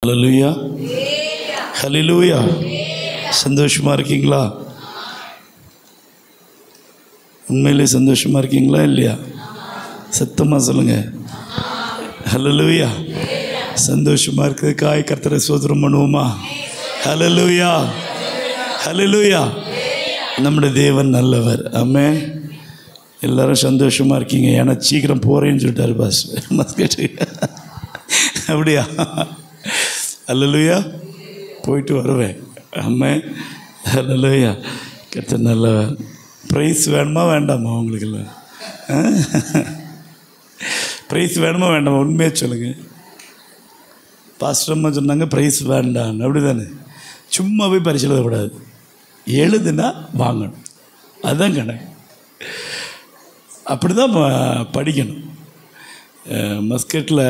ஹல்லேலூயா, ஹல்லேலூயா. சந்தோஷமா இருக்கீங்களா? உண்மையிலே சந்தோஷமா இருக்கீங்களா இல்லையா? சத்தமாக சொல்லுங்க. ஹல்லேலூயா. சந்தோஷமா இருக்கிறதுக்காக கர்த்தரை ஸ்தோத்திரம் பண்ணுவோமா? ஹல்லேலூயா, ஹல்லேலூயா. நம்முடைய தேவன் நல்லவர். ஆமென். எல்லாரும் சந்தோஷமாக இருக்கீங்க. ஏன்னா சீக்கிரம் போகிறேன்னு சொல்லிட்டாரு பாஸ் மஸ்கட்டு. அப்படியா? ஹல்லேலூயா. போயிட்டு வருவேன். ஆமென். ஹல்லேலூயா. கர்த்தர் நல்லவர். ப்ரைஸ் வேணுமா வேண்டாமா? உங்களுக்கெல்லாம் ப்ரைஸ் வேணுமா வேண்டாமா? உண்மையாக சொல்லுங்கள். பாஸ்டர்மா சொன்னாங்க ப்ரைஸ் வேண்டான்னு. அப்படி தானே? சும்மா போய் பரிசு எழுதக்கூடாது. எழுதுனா வாங்கணும். அதுதான் கணக்கு. அப்படி தான் படிக்கணும். மஸ்கட்டில்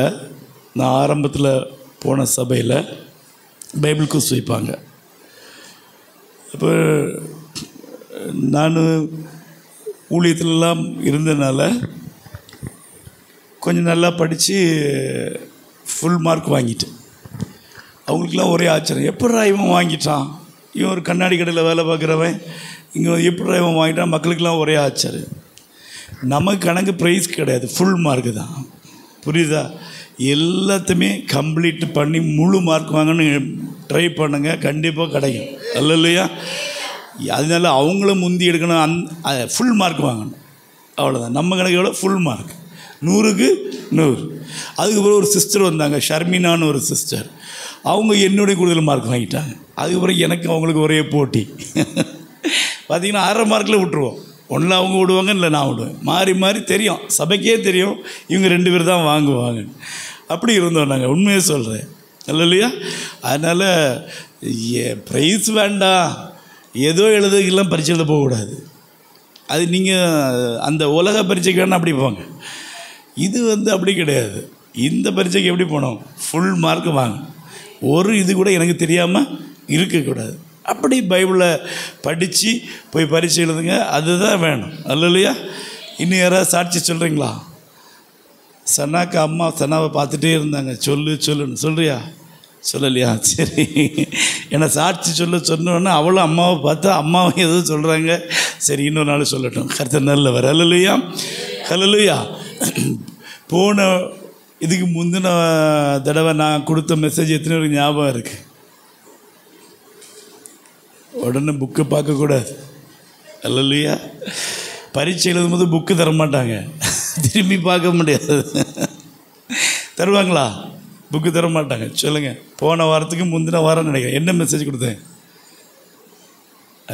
நான் ஆரம்பத்தில் போன சபையில் பைபிள் கோர்ஸ் வைப்பாங்க. அப்போ நான் ஊழியத்திலலாம் இருந்ததுனால கொஞ்சம் நல்லா படித்து ஃபுல் மார்க் வாங்கிட்டேன். அவங்களுக்கெல்லாம் ஒரே ஆச்சரியம். எப்பட்றா இவன் வாங்கிட்டான்? இவன் ஒரு கண்ணாடி கடையில் வேலை பார்க்குறவன் இங்கே எப்பட்றா இவன் வாங்கிட்டான்? மக்களுக்கெல்லாம் ஒரே ஆச்சரியம். நமக்கு கணக்கு ப்ரைஸ் கிடையாது, ஃபுல் மார்க்கு தான். புரியுதா? எல்லாத்தையுமே கம்ப்ளீட் பண்ணி முழு மார்க் வாங்கன்னு ட்ரை பண்ணுங்க, கண்டிப்பாக கிடைக்கும். அல்லையா? அதனால அவங்கள முந்தி எடுக்கணும், ஃபுல் மார்க் வாங்கணும். அவ்வளோதான். நம்ம கணக்கு எவ்வளோ? ஃபுல் மார்க், 100க்கு 100. அதுக்கப்புறம் ஒரு சிஸ்டர் வந்தாங்க, ஷர்மினான்னு ஒரு சிஸ்டர். அவங்க என்னுடைய கூடுதல் மார்க் வாங்கிட்டாங்க. அதுக்கப்புறம் எனக்கு அவங்களுக்கு ஒரே போட்டி. பார்த்திங்கன்னா 1/2 மார்க்கில் விட்டுருவோம். ஒன்றில் அவங்க விடுவாங்க, இல்லை நான் விடுவேன். மாறி மாறி தெரியும், சபைக்கே தெரியும் இவங்க 2 பேர் தான் வாங்குவாங்க. அப்படி இருந்தோம் நாங்கள். உண்மையை சொல்கிறேன். இல்லையா? அதனால் ப்ரைஸ் வேண்டாம், ஏதோ எழுதுக்கெல்லாம் பரீட்சை எழுத போகக்கூடாது. அது நீங்கள் அந்த உலக பரீட்சைக்கு வேணால் அப்படி போங்க. இது அப்படி கிடையாது. இந்த பரீட்சைக்கு எப்படி போனோம்? ஃபுல் மார்க் வாங்க. ஒரு இது கூட எனக்கு தெரியாமல் இருக்கக்கூடாது. அப்படி பைபிளை படித்து போய் பரீட்சை எழுதுங்க. அதுதான் வேணும். இல்லையா? இன்னும் யாராவது சாட்சி சொல்கிறீங்களா? சனாக்கு அம்மா சனாவை பார்த்துட்டே இருந்தாங்க, சொல்லுன்னு. சொல்கிறியா? சொல்லலையா? சரி. ஏன்னா சாட்சி சொன்னோன்னா அவளும் அம்மாவை பார்த்தா அம்மாவை எதுவும் சொல்கிறாங்க. சரி, இன்னொரு நாள் சொல்லட்டும். கர்த்தர் நல்லவர். ஹல்லேலூயா, ஹல்லேலூயா. போன இதுக்கு முந்தின தடவை நான் கொடுத்த மெசேஜ் எத்தனை பேருக்கு ஞாபகம் இருக்குது? உடனே புக்கு பார்க்கக்கூடாது. ஹல்லேலூயா. பரீட்சை எழுதும்போது புக்கு தர மாட்டாங்க, திரும்பி பார்க்க முடியாது. தருவாங்களா? புக்கு தர மாட்டாங்க. சொல்லுங்கள். போன வாரத்துக்கு முந்தின வாரம் நினைக்கிறேன் என்ன மெசேஜ் கொடுத்தேன்?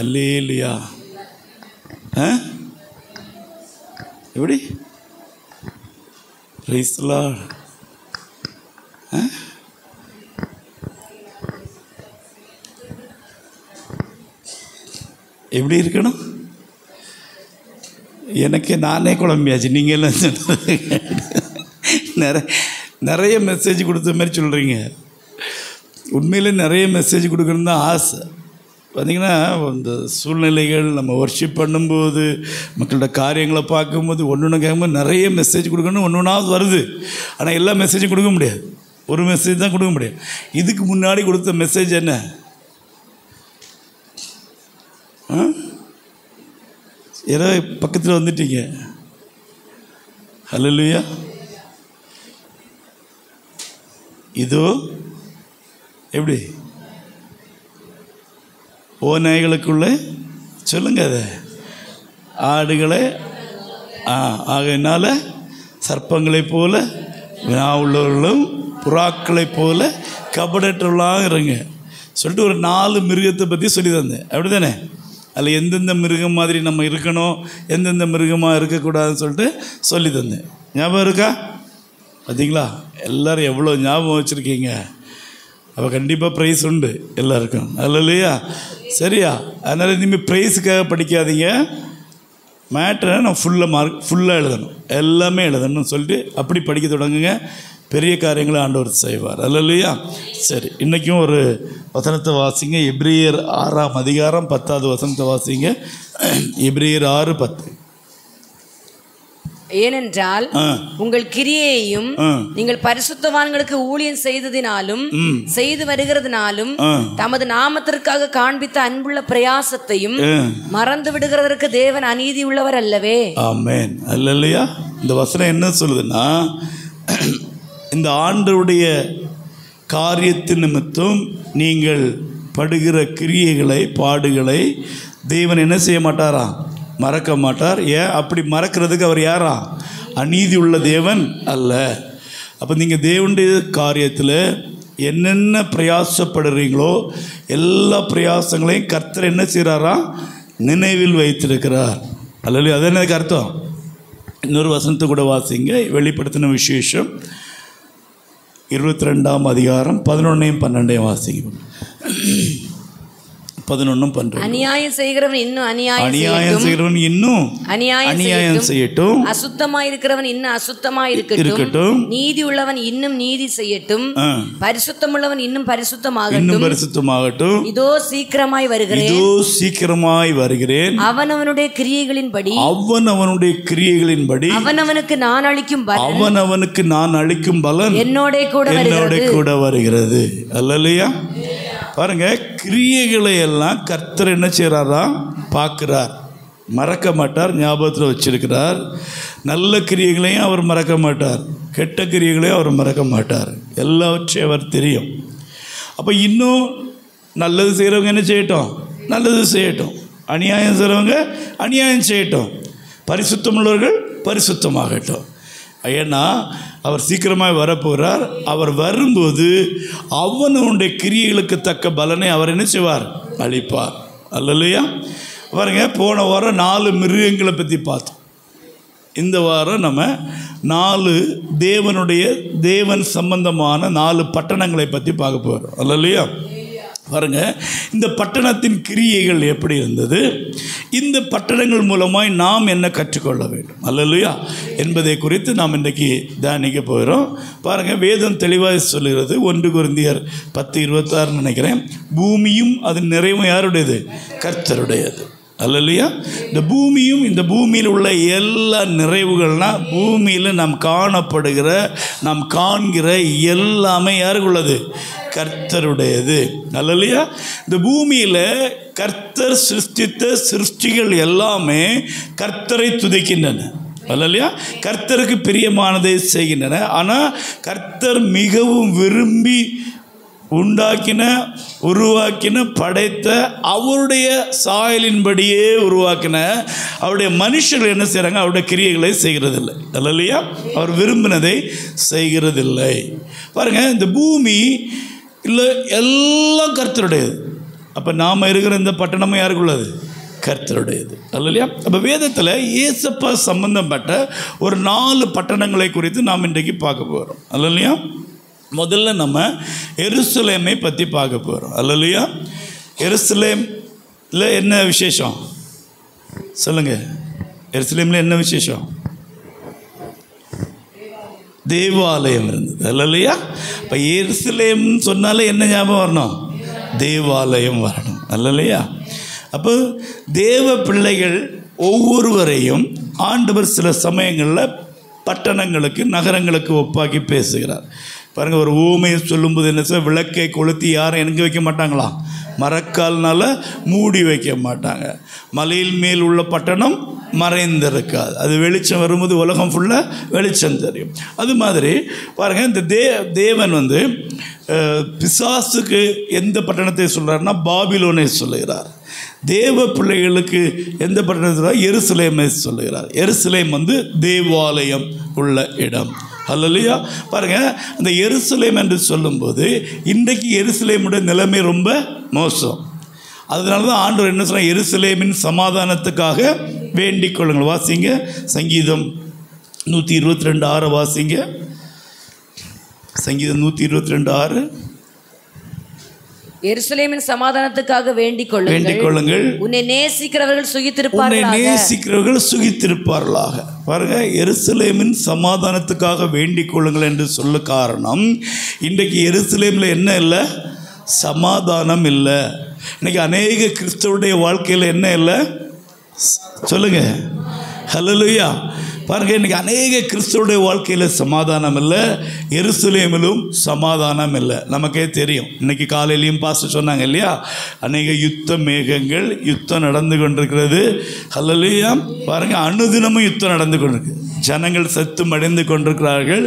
அல்லேலூயா. எப்படி? Praise the Lord. எப்படி இருக்கணும்? எனக்கு நானே குழம்பியாச்சு. நீங்கள் எல்லாம் நிறைய மெசேஜ் கொடுத்த மாதிரி சொல்கிறீங்க. உண்மையிலே நிறைய மெசேஜ் கொடுக்கணுன்னு தான் ஆசை. பார்த்திங்கன்னா இந்த சூழ்நிலைகள், நம்ம ஒர்ஷிப் பண்ணும்போது, மக்களோட காரியங்களை பார்க்கும்போது, ஒன்று கேட்கும்போது நிறைய மெசேஜ் கொடுக்கணும். ஒன்றாவது வருது. ஆனால் எல்லா மெசேஜும் கொடுக்க முடியாது. ஒரு மெசேஜ் தான் கொடுக்க முடியாது. இதுக்கு முன்னாடி கொடுத்த மெசேஜ் என்ன? யாரோ பக்கத்தில் வந்துட்டீங்க. ஹல்லேலூயா. இதோ எப்படி ஓநாய்களுக்குள்ளே சொல்லுங்க அதை ஆடுகளை ஆகையினால சர்ப்பங்களைப் போல உள்ளவர்களும் புறாக்களைப் போல கபடற்றவர்களாக இருங்க சொல்லிட்டு ஒரு 4 மிருகத்தை பற்றி சொல்லி தந்தேன். அப்படி தானே? அதில் எந்தெந்த மிருகம் மாதிரி நம்ம இருக்கணும், எந்தெந்த மிருகமாக இருக்கக்கூடாதுன்னு சொல்லிட்டு சொல்லி தந்தேன். ஞாபகம் இருக்கா? பார்த்தீங்களா? எல்லோரும் எவ்வளோ ஞாபகம் வச்சுருக்கீங்க. அப்போ கண்டிப்பாக ப்ரைஸ் உண்டு எல்லாருக்கும். அல்லையா? சரியா? அதனால் இனிமேல் ப்ரைஸுக்காக படிக்காதீங்க. மேட்ரை நான் ஃபுல்லாக எழுதணும், எல்லாமே எழுதணும்னு சொல்லிட்டு அப்படி படிக்க தொடங்குங்க. பெரிய காரியங்களை ஆண்டவர் செய்வார். அல்லையா? சரி, இன்றைக்கும் ஒரு வசனத்தை வாசிங்க. எபிரேயர் 6ஆம் அதிகாரம் 10வது வசனத்தை வாசிங்க. எபிரேயர் 6:10. ஏனென்றால் உங்கள் கிரியையையும் நீங்கள் பரிசுத்தவான்களுக்கு ஊழியம் செய்ததினாலும் செய்து வருகிறதுனாலும் தமது நாமத்திற்காக காண்பித்த அன்புள்ள பிரயாசத்தையும் மறந்து விடுகிறதற்கு தேவன் அநீதி உள்ளவர் அல்லவே. ஆமென். அல்லேலூயா. இந்த வசனம் என்ன சொல்லுதுன்னா, இந்த ஆண்டவருடைய காரியத்தின் நிமித்தம் நீங்கள் படுகிற கிரியைகளை பாடுகளை தேவன் என்ன செய்ய மாட்டாரா? மறக்க மாட்டார். ஏன் அப்படி மறக்கிறதுக்கு அவர் யாரா? அநீதி உள்ள தேவன் அல்ல. அப்போ நீங்கள் தேவனுடைய காரியத்தில் என்னென்ன பிரயாசப்படுறீங்களோ எல்லா பிரயாசங்களையும் கர்த்தர் என்ன செய்கிறாரா? நினைவில் வைத்திருக்கிறார். அல்ல, அது எனக்கு அர்த்தம். இன்னொரு வசனத்தை கூட வாசிங்க. வெளிப்படுத்தின விசேஷம் 22ஆம் அதிகாரம் 11-12 வாசிங்க. 11-12. அநியாயம் செய்கிறவன் இன்னும் அநியாயம் செய்யட்டும். அசுத்தமாய் இருக்கிறவன் இன்னும் அசுத்தமாய் இருக்கட்டும். நீதி உள்ளவன் இன்னும் நீதி செய்யட்டும். பரிசுத்தம் உள்ளவன் இன்னும் பரிசுத்தமாகட்டும். இதோ சீக்கிரமாய் வருகிறேன். அவனவனுடைய கிரியைகளின்படி அவனவனுக்கு நான் அளிக்கும் பலன் என்னோட கூட வருகிறது. அல்லேலூயா. பாருங்க, கிரியைகளை எல்லாம் கர்த்தர் என்ன செய்கிறாரா? பார்க்கிறார். மறக்க மாட்டார், ஞாபகத்தில் வச்சிருக்கிறார். நல்ல கிரியைகளையும் அவர் மறக்க மாட்டார், கெட்ட கிரியைகளையும் அவர் மறக்க மாட்டார். எல்லாவற்றையும் அவர் தெரியும். அப்போ இன்னும் நல்லது செய்கிறவங்க என்ன செய்யட்டும்? நல்லது செய்யட்டும். அநியாயம் செய்கிறவங்க அநியாயம் செய்யட்டும். பரிசுத்தம் உள்ளவர்கள் பரிசுத்தமாகட்டும். ஏன்னா அவர் சீக்கிரமாக வரப்போகிறார். அவர் வரும்போது அவனுடைய கிரியைகளுக்கு தக்க பலனை அவர் என்ன செய்வார்? அளிப்பார். அல்லேலூயா. பாருங்க, போன வாரம் 4 மிருகங்களை பற்றி பார்த்தோம். இந்த வாரம் நம்ம 4 தேவன் சம்பந்தமான 4 பட்டணங்களை பற்றி பார்க்க போகிறோம். அல்லேலூயா. பாருங்க, இந்த பட்டணத்தின் கிரியைகள் எப்படி இருந்தது, இந்த பட்டணங்கள் மூலமாய் நாம் என்ன கற்றுக்கொள்ள வேண்டும், அல்லேலூயா, என்பதை குறித்து நாம் இன்றைக்கு தியானிக்க போகிறோம். பாருங்க, வேதம் தெளிவாக சொல்லுகிறது. 1 கொரிந்தியர் 10:26 நினைக்கிறேன். பூமியும் அதன் நிறைவும் யாருடையது? கர்த்தருடையது. அல்லேலூயா. இந்த பூமியும் இந்த பூமியில் உள்ள எல்லா நிறைவுகள்னால் பூமியில் நாம் காணப்படுகிற நாம் காண்கிற எல்லாமே யாருக்குள்ளது? கர்த்தருடையது. அல்லேலூயா. இந்த பூமியில் கர்த்தர் சிருஷ்டித்த சிருஷ்டிகள் எல்லாமே கர்த்தரை துதிக்கின்றன. அல்லேலூயா. கர்த்தருக்கு பிரியமானதை செய்கின்றன. ஆனால் கர்த்தர் மிகவும் விரும்பி உருவாக்கின படைத்த அவருடைய சாயலின்படியே உருவாக்கின அவருடைய மனுஷர்கள் என்ன செய்கிறாங்க? அவருடைய கிரியைகளை செய்கிறதில்லை. அல்லேலூயா. அவர் விரும்பினதை செய்கிறதில்லை. பாருங்கள், இந்த பூமி இல்லை எல்லாம் கர்த்தருடையது. அப்போ நாம் இருக்கிற இந்த பட்டணமும் யாருக்குள்ளது? கர்த்தருடையது. அல்லேலூயா. அப்போ வேதத்தில் இயேசப்பா சம்பந்தப்பட்ட ஒரு 4 பட்டணங்களை குறித்து நாம் இன்றைக்கு பார்க்க போகிறோம். அல்லேலூயா. முதல்ல நம்ம எருசலேமை பற்றி பார்க்க போகிறோம். அல்லேலூயா. எருசலேமில் என்ன விசேஷம் சொல்லுங்கள்? எருசலேமில் என்ன விசேஷம்? தேவாலயம் இருந்தது. அல்லேலூயா. இப்போ எருசலேம்னு சொன்னாலே என்ன ஞாபகம் வரணும்? தேவாலயம் வரணும். அல்லேலூயா. அப்போ தேவ பிள்ளைகள் ஒவ்வொருவரையும் ஆண்டவர் சில சமயங்களில் பட்டணங்களுக்கு நகரங்களுக்கு ஒப்பாக்கி பேசுகிறார். பாருங்கள், ஒரு ஊமையை சொல்லும்போது என்ன சார்? விளக்கை கொளுத்தி யாரும் எங்கே வைக்க மாட்டாங்களா? மரக்கால்னால் மூடி வைக்க மாட்டாங்க. மலையில் மேல் உள்ள பட்டணம் மறைந்திருக்காது. அது வெளிச்சம் வரும்போது உலகம் ஃபுல்லாக வெளிச்சம் தெரியும். அது மாதிரி பாருங்கள், இந்த தேவன் பிசாசுக்கு எந்த பட்டணத்தை சொல்கிறாருன்னா பாபிலோனை சொல்லுகிறார். தேவ பிள்ளைகளுக்கு எந்த பட்டணத்தை? எருசலேமை சொல்லுகிறார். எருசலேம் தேவாலயம் உள்ள இடம். அல்லேலூயா. பாருங்கள், அந்த எருசலேம் என்று சொல்லும்போது இன்றைக்கு எருசலேமுடைய நிலைமை ரொம்ப மோசம். அதனால தான் ஆண்டவர் என்ன சொல்கிறார்? எருசலேமின் சமாதானத்துக்காக வேண்டிக் கொள்ளுங்கள். வாசிங்க, சங்கீதம் 122:6 வாசிங்க. சங்கீதம் 122:6. எருசலேமின் சமாதானத்துக்காக வேண்டிக் கொள்ளுங்கள். உன்னை நேசிக்கிறவர்கள் சுகித்திருப்பார்களாக. பாருங்க, எருசலேமின் சமாதானத்துக்காக வேண்டிக் கொள்ளுங்கள் என்று சொல்ல காரணம், இன்றைக்கு எருசலேமில் என்ன இல்லை? சமாதானம் இல்லை. இன்னைக்கு அநேக கிறிஸ்தவருடைய வாழ்க்கையில் என்ன இல்லை சொல்லுங்க? ஹல்லேலூயா. பாருங்கள், இன்றைக்கி அநேக கிறிஸ்துவோடைய வாழ்க்கையில் சமாதானம் இல்லை, எருசலேமிலும் சமாதானம் இல்லை. நமக்கே தெரியும். இன்றைக்கி காலையிலையும் பாஸ்டர் சொன்னாங்க இல்லையா, அநேக யுத்த மேகங்கள், யுத்தம் நடந்து கொண்டிருக்கிறது. ஹல்லேலூயா. பாருங்கள், அனுதினமும் யுத்தம் நடந்து கொண்டிருக்கு, ஜனங்கள் செத்து மடிந்து கொண்டிருக்கிறார்கள்.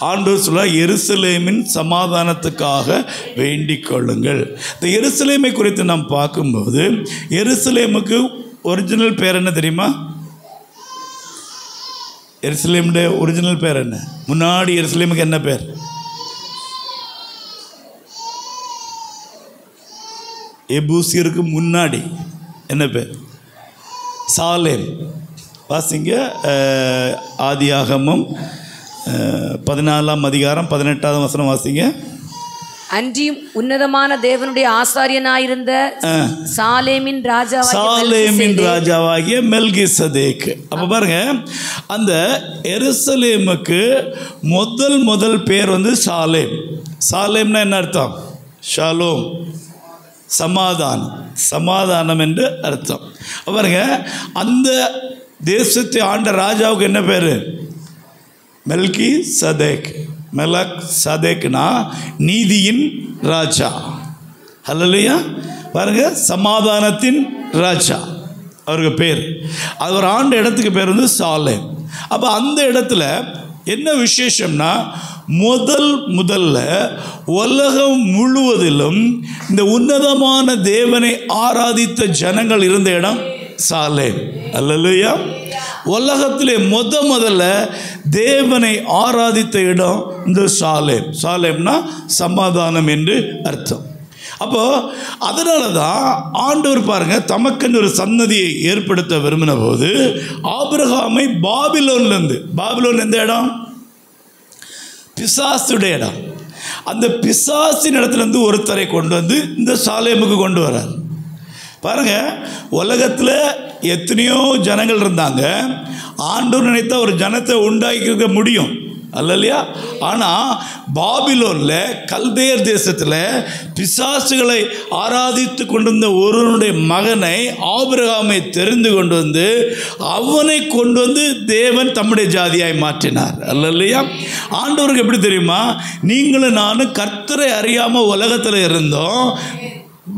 ஆண்டவர் சொல்ல, எருசலேமின் சமாதானத்துக்காக வேண்டிக் கொள்ளுங்கள். இந்த எருசலேமை குறித்து நாம் பார்க்கும்போது, எருசலேமுக்கு ஒரிஜினல் பேர் என்ன தெரியுமா? எருசலேமுடைய ஒரிஜினல் பேர் என்ன? முன்னாடி எருசலேமுக்கு என்ன பேர்? எபூசியருக்கு முன்னாடி என்ன பேர்? சாலேம். வாசிங்க, ஆதியாகமம் 14ஆம் அதிகாரம் 18ஆவது வசனம் வாசிங்க. அன்றியும் உன்னதமான தேவனுடைய ஆசாரியனாயிருந்த சாலேமின் ராஜாவாகிய மெல்கிசதேக். அப்ப பாருங்க, அந்த எருசலேமுக்கு முதல் பேர் வந்து சாலேம். சாலேம்னா என்ன அர்த்தம்? ஷாலோம், சமாதானம், சமாதானம் என்று அர்த்தம். பாருங்க, அந்த தேசத்தை ஆண்ட ராஜாவுக்கு என்ன பேரு? மெல்கி சதேக். மெலக் சதேக்னா நீதியின் ராஜா. ஹல்லேலூயா. பாருங்க, சமாதானத்தின் ராஜா அவருக்கு பேர். அவர் ஆண்ட இடத்துக்கு பேர் வந்து சாலேம். அப்போ அந்த இடத்துல என்ன விசேஷம்னா, முதல்ல உலகம் முழுவதிலும் இந்த உன்னதமான தேவனை ஆராதித்த ஜனங்கள் இருந்த இடம் சாலேம். அல்லேலூயா. உலகத்திலே முதல்ல தேவனை ஆராதித்த இடம் இந்த சாலேம். சாலேம்னா சமாதானம் என்று அர்த்தம். அப்போ அதனால தான் ஆண்டவர் பாருங்க, தமக்கென்று ஒரு சன்னதியை ஏற்படுத்த விரும்பின போது ஆபிரகாமை பாபிலோன்லேருந்து, பாபிலோன் எந்த இடம்? பிசாசுடைய இடம். அந்த பிசாசின் இடத்துலேருந்து ஒருத்தரை கொண்டு வந்து இந்த சாலேமுக்கு கொண்டு வரார். பாருங்க, உலகத்தில் எத்தனையோ ஜனங்கள் இருந்தாங்க. ஆண்டவர் நினைத்தா ஒரு ஜனத்தை உண்டாக்கிக்க முடியும், அல்லையா? ஆனால் பாபிலோனில், கல்தேயர் தேசத்தில் பிசாசுகளை ஆராதித்து கொண்டிருந்த ஒருவனுடைய மகனை, ஆபிரகாமை தெரிந்து கொண்டு வந்து அவனை கொண்டு வந்து தேவன் தம்முடைய ஜாதியாய் மாற்றினார், அல்லையா? ஆண்டவருக்கு எப்படி தெரியுமா? நீங்களும் நானும் கர்த்தரை அறியாமல் உலகத்தில் இருந்தோம்,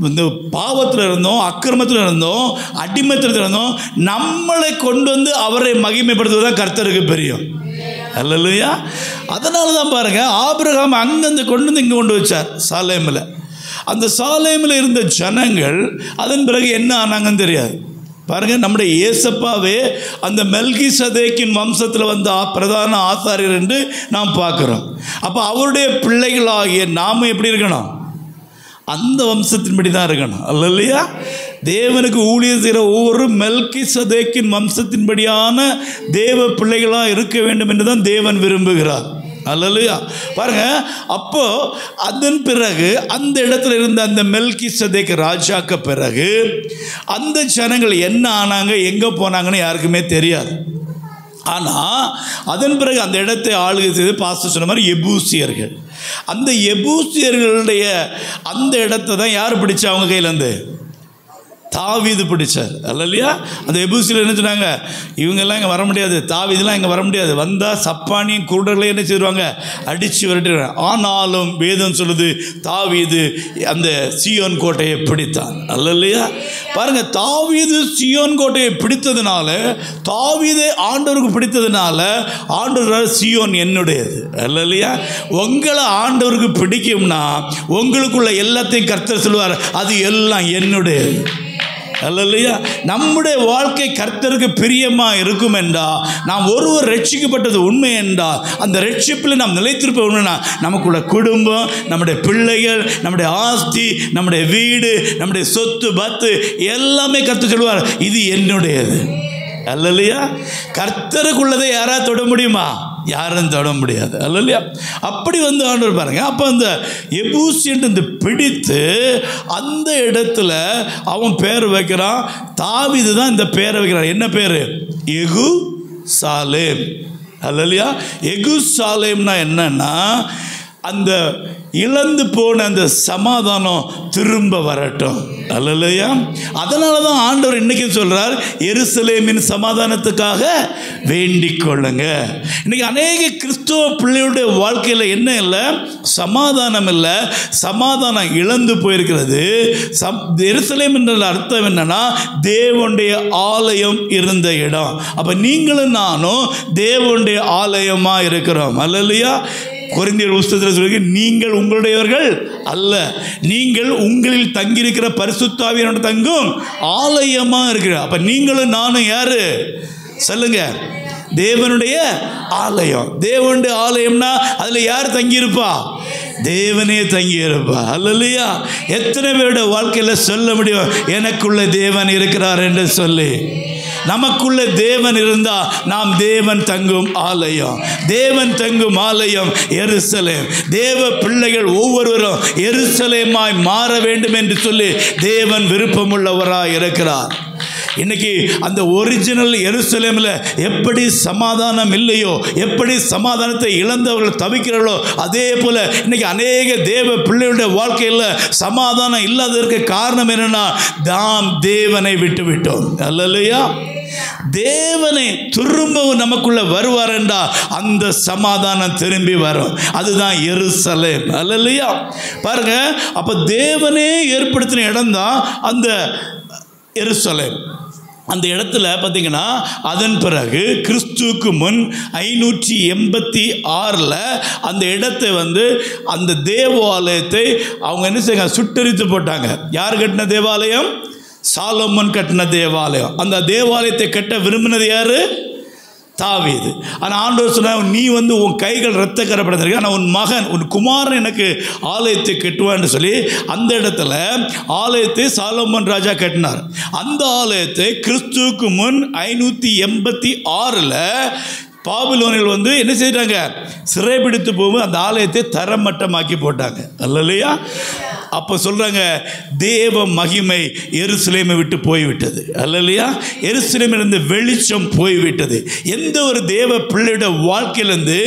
இந்த பாவத்தில் இருந்தோம், அக்கிரமத்தில் இருந்தோம், அடிமைத்தில் இருந்தோம். நம்மளை கொண்டு வந்து அவரை மகிமைப்படுத்துவதுதான் கர்த்தருக்கு பெரியும். அல்லேலூயா. அதனால தான் பாருங்க, ஆபிரகாம் அங்கேருந்து கொண்டு வந்து இங்கே கொண்டு வச்சார் சாலேமில். அந்த சாலேமில் இருந்த ஜனங்கள் அதன் பிறகு என்ன ஆனாங்கன்னு தெரியாது. பாருங்க, நம்முடைய இயேசப்பாவே அந்த மெல்கிசதேக்கின் வம்சத்தில் வந்த பிரதான ஆசாரியர் என்று நாம் பார்க்குறோம். அப்போ அவருடைய பிள்ளைகளாகிய நாம் எப்படி இருக்கணும்? அந்த வம்சத்தின்படி தான் இருக்கணும், அல்லையா? தேவனுக்கு ஊழியர் செய்கிற ஒவ்வொரு மெல்கிசதேக்கின் வம்சத்தின்படியான தேவ பிள்ளைகளாக இருக்க வேண்டும் என்று தான் தேவன் விரும்புகிறார், அல்லையா? பாருங்க, அப்போ அதன் பிறகு அந்த இடத்துல இருந்த அந்த மெல்கிசதேக் ராஜாக்கு பிறகு அந்த ஜனங்கள் என்ன ஆனாங்க, எங்கே போனாங்கன்னு யாருக்குமே தெரியாது. ஆனால் அதன் பிறகு அந்த இடத்தை ஆளுகை செய்து பாஸ்டர் சொன்ன மாதிரி எபூசியர்கள். அந்த எபூசியர்களுடைய அந்த இடத்தை தான் யார் பிடிச்சா? அவங்க கையிலேருந்து தாவீது பிடிச்சார், அல்லையா? அந்த எபூசியில் என்ன சொன்னாங்க? இவங்கெல்லாம் இங்கே வர முடியாது, தாவீதுலாம் இங்கே வர முடியாது, வந்தால் சப்பானியும் குருடர்களையும் என்ன செய்வாங்க? அடித்து விரட்டுறாங்க. ஆனாலும் வேதம் சொல்லுது, தாவீது அந்த சீயோன் கோட்டையை பிடித்தான், அல்லையா? பாருங்க, தாவீது சீயோன் கோட்டையை பிடித்ததுனால, தாவீதை ஆண்டவருக்கு பிடித்ததுனால ஆண்டவர் சீயோன் என்னுடையது, அல்லையா? உங்களை ஆண்டவருக்கு பிடிக்கும்னா உங்களுக்குள்ள எல்லாத்தையும் கர்த்தர் சொல்லுவார், அது எல்லாம் என்னுடையது, அல்லையா? நம்முடைய வாழ்க்கை கர்த்தருக்கு பிரியமாக இருக்கும் என்றால், நாம் ஒருவர் ரட்சிக்கப்பட்டது உண்மை என்றால், அந்த ரட்சிப்பில் நாம் நிலைத்திருப்ப உண்மைனா, நமக்குள்ள குடும்பம், நம்முடைய பிள்ளைகள், நம்முடைய ஆஸ்தி, நம்முடைய வீடு, நம்முடைய சொத்து பத்து எல்லாமே கர்த்தர் சொல்லுவார், இது என்னுடையது, அல்லையா? கர்த்தருக்குள்ளதை யாராவது தொட முடியுமா? யாரும் தொட முடியாது, அல்லையா? அப்படி வந்து ஆண்டவர் பாருங்க. அப்போ அந்த எபூசியன்ட்டு பிடித்து அந்த இடத்துல அவன் பேர் வைக்கிறான். தாவீது தான் இந்த பேரை வைக்கிறான். என்ன பேர்? எகு சாலேம், அல்லையா? எகு சாலேம்னா என்னன்னா, அந்த இழந்து போன அந்த சமாதானம் திரும்ப வரட்டும். அல்லேலூயா. அதனால தான் ஆண்டவர் இன்னைக்கு சொல்றார், எருசலேமின் சமாதானத்துக்காக வேண்டிக் கொள்ளுங்க. இன்னைக்கு அநேக கிறிஸ்துவ பிள்ளைகளுடைய வாழ்க்கையில் என்ன இல்லை? சமாதானம் இல்லை, சமாதானம் இழந்து போயிருக்கிறது. எருசலேம் என்ற அர்த்தம் என்னன்னா, தேவனுடைய ஆலயம் இருந்த இடம். அப்ப நீங்களும் நானும் தேவனுடைய ஆலயமா இருக்கிறோம். அல்லேலூயா. கொரிந்தியர் புத்தகத்தில் சொல்லுங்க, நீங்கள் உங்களுடையவர்கள் அல்ல, நீங்கள் உங்களில் தங்கியிருக்கிற பரிசுத்த ஆவியானவர் தங்கும் ஆலயமா இருக்கிற. அப்ப நீங்களும் நானும் யாரு சொல்லுங்க? தேவனுடைய ஆலயம். தேவனுடைய ஆலயம்னா அதுல யார் தங்கியிருப்பா? தேவனே தங்கியிருப்பா. அல்லேலூயா. எத்தனை பேருடைய வாழ்க்கையில சொல்ல முடியும், எனக்குள்ள தேவன் இருக்கிறார் என்று சொல்லி? நமக்குள்ள தேவன் இருந்தா நாம் தேவன் தங்கும் ஆலயம். தேவன் தங்கும் ஆலயம் எருசலேம். தேவ பிள்ளைகள் ஒவ்வொருவரும் எருசலேமாய் மாற வேண்டும் என்று சொல்லி தேவன் விருப்பமுள்ளவராய் இருக்கிறார். இன்னைக்கு அந்த ஒரிஜினல் எருசலேமில் எப்படி சமாதானம் இல்லையோ, எப்படி சமாதானத்தை இழந்தவர்கள் தவிக்கிறார்களோ, அதே போல இன்னைக்கு அநேக தேவ பிள்ளைகளுடைய வாழ்க்கையில் சமாதானம் இல்லாததற்கு காரணம் என்னன்னா, நாம் தேவனை விட்டு விட்டோம். அல்லேலூயா. தேவனை திரும்பவும் நமக்குள்ள வருவார் என்றா அந்த சமாதானம் திரும்பி வரும். அதுதான் எருசலேம். அல்லேலூயா. பாருங்க, அப்ப தேவனே ஏற்படுத்தின இடம் தான் அந்த எருசலேம். அந்த இடத்துல பார்த்தீங்கன்னா, அதன் பிறகு கிறிஸ்துவுக்கு முன் 586 அந்த இடத்தை அந்த தேவாலயத்தை அவங்க என்ன செய்ய சுட்டெரித்து போட்டாங்க. யார் கட்டின தேவாலயம்? சாலமோன் கட்டின தேவாலயம். அந்த தேவாலயத்தை கட்ட விரும்பினது யாரு? தாவீது. ஆனால் ஆண்டவர் சொன்னார், நீ உன் கைகள் இரத்த கரைப்படைந்திருக்கு, ஆனால் உன் மகன், உன் குமாரன் எனக்கு ஆலயத்தை கட்டுவான்னு சொல்லி அந்த இடத்துல ஆலயத்தை சாலமோன் ராஜா கட்டினார். அந்த ஆலயத்தை கிறிஸ்துவுக்கு முன் 586 பாபிலோனில் என்ன செய்தாங்க? சிறைபிடித்து போகும்போது அந்த ஆலயத்தை தரமட்டமாக்கி போட்டாங்க. அல்லேலூயா. அப்போ சொல்றாங்க, தேவ மகிமை எருசலேமை விட்டு போய்விட்டது. அல்லேலூயா. எருசலேமிலிருந்து வெளிச்சம் போய்விட்டது. எந்த ஒரு தேவ பிள்ளையோட வாழ்க்கையிலிருந்து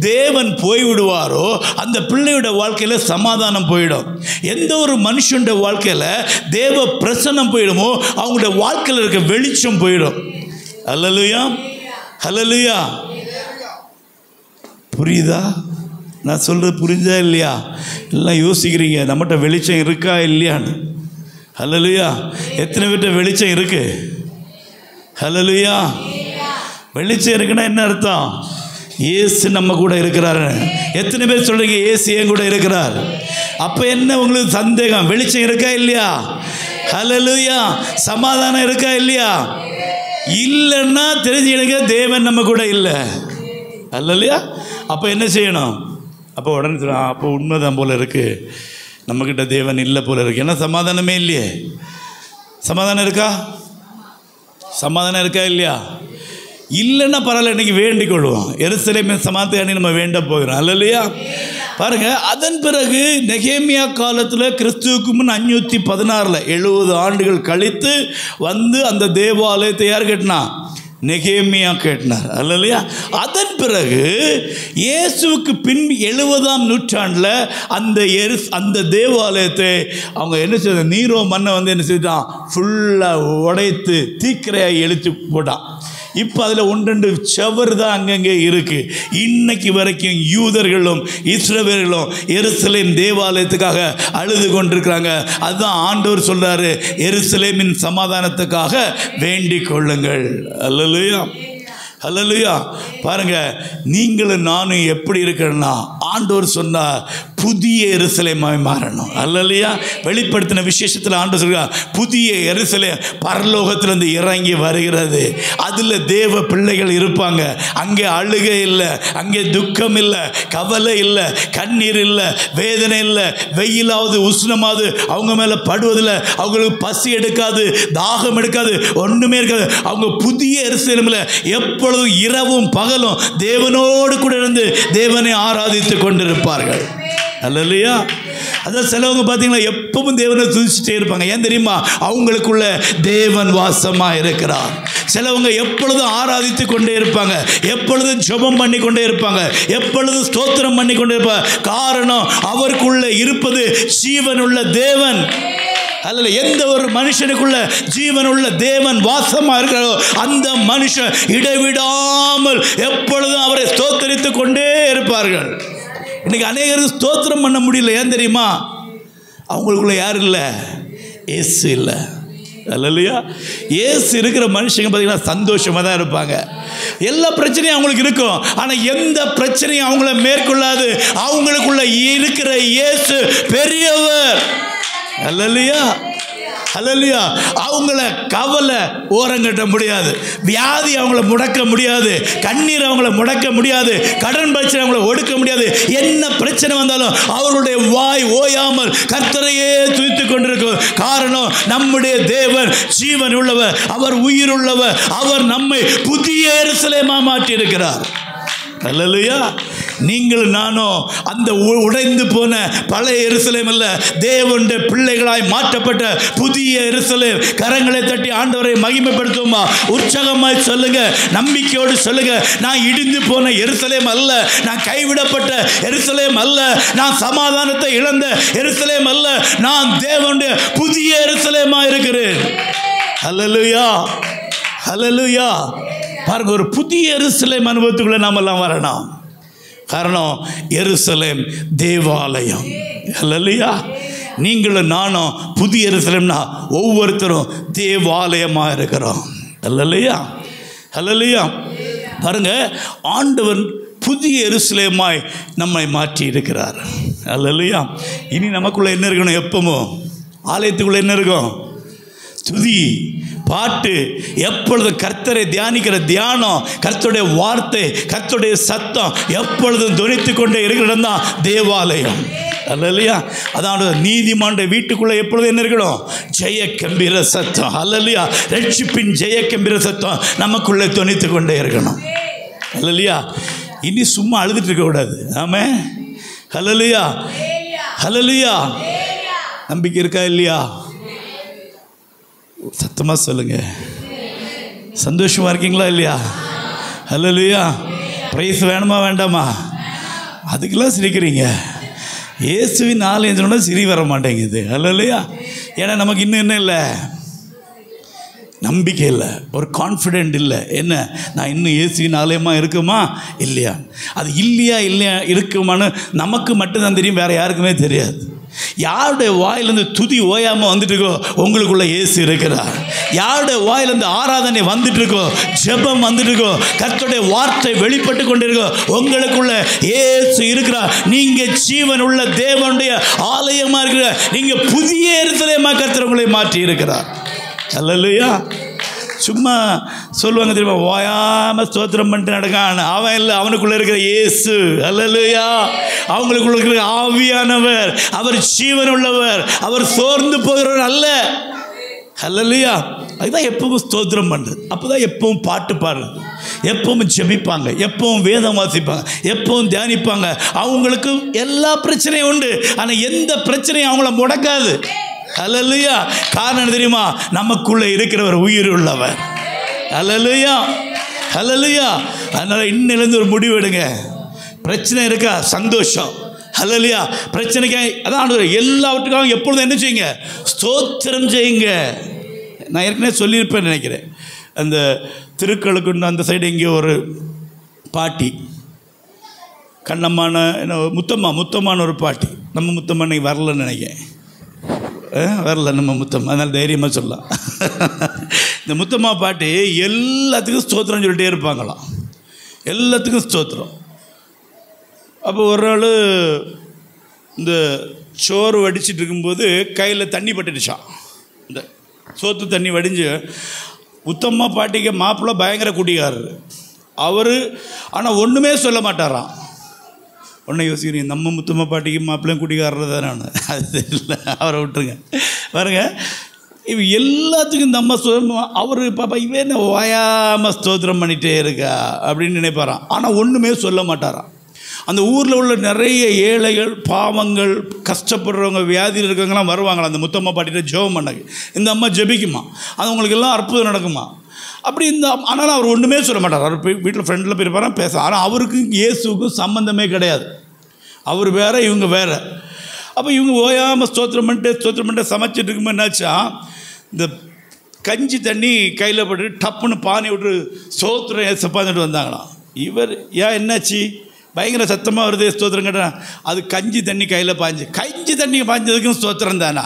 தேவன் போய்விடுவாரோ அந்த பிள்ளையோட வாழ்க்கையில் சமாதானம் போயிடும். எந்த ஒரு மனுஷனுடைய வாழ்க்கையில் தேவ பிரசன்னம் போயிடுமோ அவங்களுடைய வாழ்க்கையில் இருக்க வெளிச்சம் போயிடும். அல்லேலூயா. அல்லேலூயா. புரியுதா? நான் சொல்கிறது புரிஞ்சா இல்லையா? எல்லாம் யோசிக்கிறீங்க, நம்மகிட்ட வெளிச்சம் இருக்கா இல்லையான்னு. அல்லேலூயா. எத்தனை பேர்ட்ட வெளிச்சம் இருக்கு? அல்லேலூயா. வெளிச்சம் இருக்குன்னா என்ன அர்த்தம்? இயேசு நம்ம கூட இருக்கிறாரு. எத்தனை பேர் சொல்றீங்க இயேசு என் கூட இருக்கிறார்? அப்போ என்ன உங்களுக்கு சந்தேகம்? வெளிச்சம் இருக்கா இல்லையா? அல்லேலூயா. சமாதானம் இருக்கா இல்லையா? இல்லைன்னா தெரிஞ்சுக்கிடுங்க, தேவன் நம்ம கூட இல்லை. அல்லேலூயா. அப்போ என்ன செய்யணும்? அப்போ உடனே சொல்லலாம், அப்போ உண்மைதான் போல இருக்கு, நம்மக்கிட்ட தேவன் இல்லை போல இருக்கு. ஏன்னா சமாதானமே இல்லையே. சமாதானம் இருக்கா? சமாதானம் இருக்கா இல்லையா? இல்லைன்னா பரவாயில்ல, இன்னைக்கு வேண்டிக் கொள்வோம். எருசலேமின் சமாதானத்தை நம்ம வேண்ட போகிறோம். அல்லேலூயா. பாருங்க, அதன் பிறகு நெகேமியா காலத்தில் கிறிஸ்துவுக்கு முன் 516 70 ஆண்டுகள் கழித்து அந்த தேவாலயத்தை யார் கட்டினா? நெகேமியா கேட்டினார். அல்லேலூயா. அதன் பிறகு இயேசுவுக்கு பின் 70ஆம் நூற்றாண்டில் அந்த தேவாலயத்தை அவங்க என்ன செய்த, நீரோ மன்னை என்ன செய்தான், ஃபுல்லாக உடைத்து தீக்கிரையாக எழுத்து போட்டான். இப்போ அதில் 1-2 செவர் தான் அங்கங்கே இருக்கு. இன்னைக்கு வரைக்கும் யூதர்களும் இஸ்ரவேலர்களும் எருசலேம் தேவாலயத்துக்காக அழுது கொண்டிருக்கிறாங்க. அதுதான் ஆண்டவர் சொல்றாரு, எருசலேமின் சமாதானத்துக்காக வேண்டிக் கொள்ளுங்கள். அல்லேலூயா. அல்லேலூயா. பாருங்க, நீங்களும் நானும் எப்படி இருக்கிறேன்னா, ஆண்டவர் சொன்னார் புதிய எருசலேமாய் மாறணும். அல்லேலூயா. வெளிப்படுத்தின விசேஷத்தில் ஆண்டவர் சொல்றார், புதிய எருசலேம் பரலோகத்திலிருந்து இறங்கி வருகிறது. அதில் தேவ பிள்ளைகள் இருப்பாங்க. அங்கே அழுகை இல்லை, அங்கே துக்கம் இல்லை, கவலை இல்லை, கண்ணீர் இல்லை, வேதனை இல்லை, வெயிலாவது உஷ்ணமாவது அவங்க மேலே படுவதில்லை, அவங்களுக்கு பசி எடுக்காது, தாகம் எடுக்காது, ஒன்றுமே இருக்காது. அவங்க புதிய எருசலேமில் எப்பொழுதும் இரவும் பகலும் தேவனோடு கூட இருந்து தேவனை ஆராதித்து கொண்டிருப்பார்கள். அல்லேலூயா. அதான் சிலவங்க பார்த்தீங்களா, எப்பவும் தேவனை துதிச்சுட்டே இருப்பாங்க. ஏன் தெரியுமா? அவங்களுக்குள்ள தேவன் வாசமாக இருக்கிறார். சிலவங்க எப்பொழுதும் ஆராதித்து கொண்டே இருப்பாங்க, எப்பொழுதும் ஜெபம் பண்ணி கொண்டே இருப்பாங்க, எப்பொழுதும் ஸ்தோத்திரம் பண்ணி கொண்டே இருப்பாங்க. காரணம், அவருக்குள்ள இருப்பது ஜீவனுள்ள தேவன். அல்ல, எந்த ஒரு மனுஷனுக்குள்ள ஜீவனுள்ள தேவன் வாசமா இருக்கிறாரோ அந்த மனுஷன் இடைவிடாமல் எப்பொழுதும் அவரை ஸ்தோத்தரித்து கொண்டே இருப்பார்கள். இன்னைக்கு அநேகருக்கு ஸ்தோத்திரம் பண்ண முடியல. ஏன் தெரியுமா? அவங்களுக்குள்ள யார் இல்லை? இயேசு இல்லை. அல்லையா? இயேசு இருக்கிற மனுஷங்க பார்த்தீங்கன்னா சந்தோஷமாக தான் இருப்பாங்க. எல்லா பிரச்சனையும் அவங்களுக்கு இருக்கும், ஆனால் எந்த பிரச்சனையும் அவங்கள மேற்கொள்ளாது. அவங்களுக்குள்ள இருக்கிற இயேசு பெரியவர். அல்லையா? அல்லையா? அவங்கள கவலை ஓரங்கட்ட முடியாது, வியாதி அவங்கள முடக்க முடியாது, கண்ணீர் அவங்கள முடக்க முடியாது, கடன் பிரச்சனை அவங்கள ஒடுக்க முடியாது. என்ன பிரச்சனை வந்தாலும் அவர்களுடைய வாய் ஓயாமல் கர்த்தரையே துதித்துக் கொண்டிருக்கும். காரணம், நம்முடைய தேவன் ஜீவன் உள்ளவர், அவர் உயிர் உள்ளவர், அவர் நம்மை புதிய எருசலேமா மாற்றி இருக்கிறார். அல்லேலூயா. நீங்கள் நானும் அந்த உடைந்து போன பழைய எருசலேம் அல்ல, தேவனுடைய பிள்ளைகளாய் மாற்றப்பட்ட புதிய எருசலேம். கரங்களை தட்டி ஆண்டவரை மகிமைப்படுத்துவோமா? உற்சாகமாய் சொல்லுங்க, நம்பிக்கையோடு சொல்லுங்க. நான் இடிந்து போன எருசலேம் அல்ல, நான் கைவிடப்பட்ட எருசலேம் அல்ல, நான் சமாதானத்தை இழந்த எருசலேம் அல்ல, நான் தேவனுடைய புதிய எருசலேமா இருக்கிறேன். அல்லேலூயா, அல்லேலூயா. பாருங்க, ஒரு புதிய எருசலேம் அனுபவத்துக்குள்ள நாம எல்லாம் வரணும். காரணம், எருசலேம் தேவாலயம். அல்லேலூயா. நீங்களும் நானும் புதிய எருசலேம்னா ஒவ்வொருத்தரும் தேவாலயமாக இருக்கிறோம். அல்லேலூயா, அல்லேலூயா. பாருங்க, ஆண்டவன் புதிய எருசலேமாய் நம்மை மாற்றி இருக்கிறார். அல்லேலூயா. இனி நமக்குள்ள என்ன இருக்கணும்? எப்பவும் ஆலயத்துக்குள்ள என்ன இருக்கும்? துதி, பாட்டு, எப்பொழுதும் கர்த்தரை தியானிக்கிற தியானம், கர்த்தருடைய வார்த்தை, கர்த்தருடைய சத்தம் எப்பொழுதும் துணித்து கொண்டே இருக்கிற இடம் தான் தேவாலயம். அல்லேலூயா. அதான் நீதிமானுடைய வீட்டுக்குள்ள எப்பொழுதும் என்ன இருக்கணும்? ஜெய கம்பீர சத்தம். அல்லேலூயா. ரட்சிப்பின் ஜெய கம்பீர சத்தம் நமக்குள்ளே துணித்து கொண்டே இருக்கணும். அல்லேலூயா. இனி சும்மா அழுதுட்டு இருக்க கூடாது. ஆமே. அல்லேலூயா, அல்லேலூயா. நம்பிக்கை இருக்கா இல்லையா? சத்தமாக சொல்லுங்க. சந்தோஷமா இருக்கீங்களா இல்லையா? அல்லேலூயா. பிரைஸ் வேணுமா வேண்டாமா? அதுக்கெல்லாம் சிரிக்கிறீங்க. இயேசுவின் ஆலயம் சொன்னா சிரி வர மாட்டேங்குது. அல்லேலூயா. ஏன்னா நமக்கு இன்னும் என்ன இல்லை? நம்பிக்கை இல்லை, ஒரு கான்ஃபிடென்ட் இல்லை. என்ன, நான் இன்னும் இயேசுவின் ஆலயமாக இருக்குமா இல்லையா? அது இல்லையா இருக்குமான்னு நமக்கு மட்டும்தான் தெரியும், வேறு யாருக்குமே தெரியாது. யாருடைய வாயிலிருந்து துதி ஓயாமல் வந்துட்டு இருக்கோ உங்களுக்குள்ள இயேசு இருக்கிறார். யாருடைய வாயிலிருந்து ஆராதனை வந்துட்டு இருக்கோ, ஜெபம் வந்துட்டு இருக்கோ, கர்த்தருடைய வார்த்தை வெளிப்பட்டு கொண்டிருக்கோ உங்களுக்குள்ள இயேசு இருக்கிறார். நீங்க ஜீவன் உள்ள தேவனுடைய ஆலயமா இருக்கிற, நீங்க புதிய எருசலேமா கர்த்தர் உங்களை மாற்றி இருக்கிறார். அல்லேலூயா. சும்மா சொல்லுவாங்க தெரியுமா, ஓயாம ஸ்தோத்திரம் பண்ணிட்டு நடக்கான். அவன் இல்லை, அவனுக்குள்ள இருக்கிற இயேசு. அல்லேலூயா. அவங்களுக்குள்ள இருக்கிற ஆவியானவர், அவர் ஜீவன் உள்ளவர், அவர் சோர்ந்து போகிறவர் அல்ல. அல்லேலூயா. அதுதான் எப்பவும் ஸ்தோத்திரம் பண்ணுறது. அப்போதான் எப்பவும் பாட்டு பாடுறது, எப்பவும் ஜெபிப்பாங்க, எப்பவும் வேதம் வாசிப்பாங்க, எப்பவும் தியானிப்பாங்க. அவங்களுக்கு எல்லா பிரச்சனையும் உண்டு, ஆனால் எந்த பிரச்சனையும் அவங்கள முடக்காது. அல்லேலூயா. காரணம் தெரியுமா? நமக்குள்ள இருக்கிறவர் உயிர் உள்ளவர். அல்லேலூயா, அல்லேலூயா. அதனால இன்னிலிருந்து ஒரு முடிவு எடுங்க. பிரச்சனை இருக்கா? சந்தோஷம். அல்லேலூயா. பிரச்சனைக்கு அதான் எல்லாவற்றுக்காகவும் எப்பொழுதும் என்ன செய்யுங்க? ஸ்தோத்திரம் செய்யுங்க. நான் ஏற்கனவே சொல்லியிருப்பேன் நினைக்கிறேன். அந்த திருக்கழுக்குண்டு அந்த சைடு இங்கே ஒரு பாட்டி, கண்ணம்மான என்ன முத்தம்மான ஒரு பாட்டி. நம்ம முத்தம்மா இன்னைக்கு வரலன்னு நினைக்கிறேன். வரல நம்ம முத்தம்மா, அதனால் தைரியமாக சொல்லலாம். இந்த முத்தம்மா பாட்டி எல்லாத்துக்கும் ஸ்தோத்திரம் சொல்லிட்டே இருப்பாங்களாம். எல்லாத்துக்கும் ஸ்தோத்திரம். அப்போ ஒரு நாள் இந்த சோறு வடிச்சிட்டு இருக்கும்போது கையில் தண்ணி பட்டுடுச்சான். இந்த சோத்து தண்ணி வடிஞ்சு முத்தம்மா பாட்டிக்கு மாப்பிள்ளை பயங்கர குடிகாரர் அவர். ஆனால் ஒன்றுமே சொல்ல மாட்டாராம். ஒன்றை யோசிக்கிறீங்க, நம்ம முத்தம்மா பாட்டிக்கு மாப்பிள்ளையும் குடிகாரர் தானே. அது இல்லை, அவரை விட்டுருங்க. பாருங்க, இவ எல்லாத்துக்கும் நம்ம அவர் பாப்பா இவன் என்ன ஓயாமல் ஸ்தோத்திரம் பண்ணிகிட்டே இருக்கா அப்படின்னு நினைப்பாராம். ஆனால் ஒன்றுமே சொல்ல மாட்டாராம். அந்த ஊரில் உள்ள நிறைய ஏழைகள், பாவங்கள், கஷ்டப்படுறவங்க, வியாதியில் இருக்கவங்கலாம் வருவாங்களாம் அந்த முத்தம்மா பாட்டிகிட்ட ஜெபம் பண்ணக்கு. இந்த அம்மா ஜெபிக்குமா, அது அவங்களுக்கு எல்லாம் அற்புதம் நடக்குமா. அப்படி ஆனாலும் அவர் ஒன்றுமே சொல்ல மாட்டார். அவர் வீட்டில் ஃப்ரெண்டில் போயிருப்பாரா பேச. ஆனால் அவருக்கு இயேசுக்கும் சம்மந்தமே கிடையாது. அவர் வேற, இவங்க வேற. அப்போ இவங்க ஓயாமல் ஸ்தோத்திரம் பண்ணிட்டு சமைச்சிட்டு இருக்கும்போது என்னாச்சா, இந்த கஞ்சி தண்ணி கையில் போட்டு டப்புன்னு பானை விட்டு ஸ்தோத்திரம் ஏசப்பாந்துட்டு வந்தாங்களாம். இவர் ஏன் என்னாச்சு, பயங்கர சத்தமாக வருது ஸ்தோத்திரம் கேட்டால், அது கஞ்சி தண்ணி கையில் பாய்ஞ்சு, கஞ்சி தண்ணி பாய்ஞ்சதுக்கும் ஸ்தோத்திரம் தானா,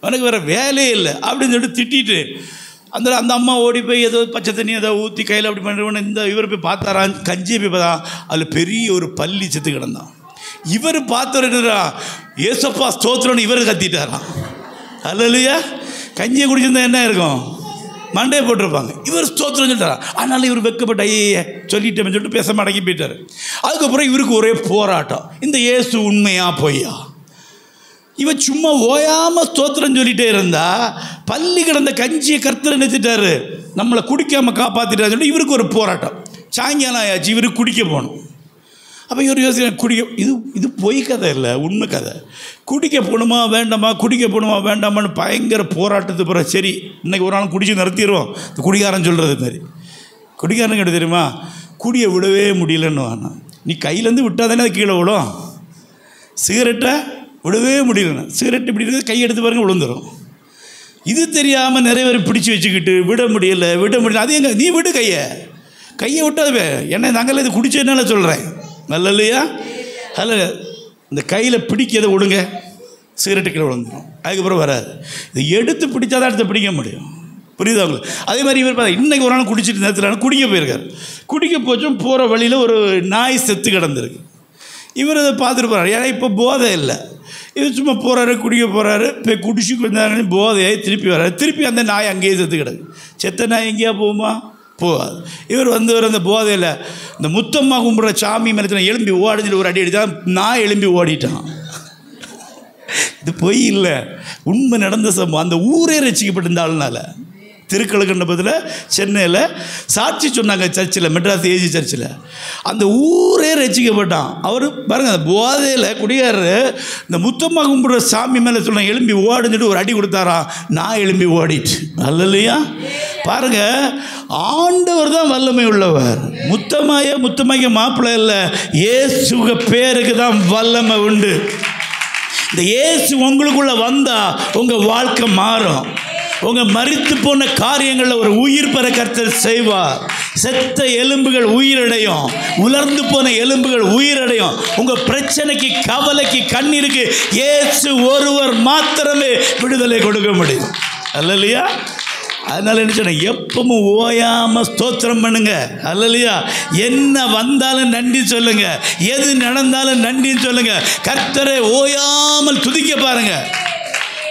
அவனுக்கு வேறு வேலையே இல்லை அப்படின்னு சொல்லிட்டு திட்டிட்டு அந்த அம்மா ஓடி போய் ஏதோ பச்சை தண்ணி ஏதோ ஊற்றி கையில் அப்படி பண்ணுறவன இந்த இவர் போய் பார்த்தாரான், கஞ்சியை போய் பார்த்தா அதில் பெரிய ஒரு பள்ளி செத்து கிடந்தான். இவர் பார்த்தவரா ஏசப்பா ஸ்தோத்திரம்னு இவர் கத்திட்டாராம். அல்லையா, கஞ்சியை குடிச்சிருந்தா என்ன இருக்கும், மண்டையை போட்டிருப்பாங்க. இவர் ஸ்தோத்திரம் சொல்லிட்டாரா. அதனால இவர் வெக்கப்பட்ட ஐயே சொல்லிட்டேன்னு சொல்லிட்டு பேச மடங்கி போயிட்டார். அதுக்கப்புறம் இவருக்கு ஒரே போராட்டம், இந்த இயேசு உண்மையா பொய்யா. இவன் சும்மா ஓயாமல் ஸ்தோத்திரம் சொல்லிகிட்டே இருந்தா பள்ளி கிடந்த கஞ்சியை கர்த்தர் நினைச்சிட்டாரு, நம்மளை குடிக்காமல் காப்பாற்றிட்டாரு சொல்லி இவருக்கு ஒரு போராட்டம். சாயங்காலம் ஆயாச்சு, இவருக்கு குடிக்க போகணும். அப்போ இவர் யோசிக்க, இது பொய் கதை இல்லை, உண்மை கதை. குடிக்க போகணுமா வேண்டாமா, குடிக்க போகணுமா வேண்டாமான்னு பயங்கர போராட்டத்துக்கு பிறகு சரி இன்றைக்கி ஒரு நாள் குடிச்சு நிறுத்திடுவோம். இந்த குடிகாரன் சொல்கிறது மாதிரி, குடிகாரன் கிட்ட தெரியுமா, குடியை விடவே முடியலன்னு வானா, நீ கையிலேருந்து விட்டால் தானே அது கீழே விடும். சிகரெட்டை விடவே முடியலண்ணா, சிகரெட் இப்படி இருக்குது, கை எடுத்து பாருங்க விழுந்துடும். இது தெரியாமல் நிறைய பேர் பிடிச்சி வச்சுக்கிட்டு விட முடியல. அது எங்கே, நீ விடு கையை விட்டாவே என்ன நாங்கள் இது குடிச்சதுனால சொல்கிறேன். நல்ல இல்லையா, அல்ல இந்த கையில் பிடிக்கிறத விடுங்க, சிகரெட்டு கீழே விழுந்துடும், அதுக்கப்புறம் வராது. இதை எடுத்து பிடிச்சா தான் அடுத்து பிடிக்க முடியும். புரியுதா உங்களுக்கு? அதே மாதிரி இவர் பார்த்தா இன்றைக்கி ஒரு நாள் குடிச்சிட்டு நேரத்தில் குடிக்க போயிருக்கார். குடிக்க போச்சும் போகிற வழியில் ஒரு நாய் செத்து கிடந்திருக்கு. இவர் அதை பார்த்துட்டு போகிறார். ஏன்னா இப்போ போதை இல்லை, இது சும்மா போகிறாரு, குடிக்க போகிறாரு. இப்போ குடிச்சு கொஞ்சம் போதையாகி திருப்பி வர்றாரு. திருப்பி அந்த நாய் அங்கேயே செத்து கிடக்கு. செத்த நாய் எங்கேயா போகுமா, போகாது. இவர் அந்த போதையில் இந்த முத்தம்மா கும்பிட்ற சாமி மேலே எலும்பி ஓடிஞ்சிட்டு ஒரு அடி அடித்தான், நாய் எலும்பி ஓடிட்டான். இது பொய் இல்லை, உண்மை நடந்த சம்பவம். அந்த ஊரே ரசிக்கப்பட்டிருந்தாள்னால திருக்கழுக்கண்டபத்தில் சென்னையில் சாட்சி சொன்னாங்க, சர்ச்சில், மெட்ராஸ் ஏஜி சர்ச்சில். அந்த ஊரே ரசிக்கப்பட்டான். அவர் பாருங்கள், அந்த போதையில் குடியாரு இந்த முத்தம்மா கும்பிட்ற சாமி மேலே சொன்ன எலும்பி ஓடிஞ்சிட்டு ஒரு அடி கொடுத்தாராம், நான் எலும்பி ஓடிட்டு. அல்லையா, பாருங்கள், ஆண்டவர் தான் வல்லமை உள்ளவர். முத்தமாய்க்க மாப்பிள்ளை இல்லை, இயேசுக பேருக்கு தான் வல்லமை உண்டு. இந்த இயேசு உங்களுக்குள்ள வந்தா உங்கள் வாழ்க்கை மாறும். உங்கள் மரித்து போன காரியங்களில் ஒரு உயிர் பெற கர்த்தர் செய்வார். செத்த எலும்புகள் உயிரடையும், உலர்ந்து போன எலும்புகள் உயிரடையும். உங்கள் பிரச்சனைக்கு, கவலைக்கு, கண்ணீருக்கு இயேசு ஒருவர் மாத்திரமே விடுதலை கொடுக்க முடியும். அல்லையா, அதனால் என்ன சொன்ன, எப்பவும் ஓயாமல் ஸ்தோத்திரம் பண்ணுங்க. அல்லையா, என்ன வந்தாலும் நன்றி சொல்லுங்க, எது நடந்தாலும் நன்றின்னு சொல்லுங்க. கர்த்தரை ஓயாமல் துதிக்க பாருங்க.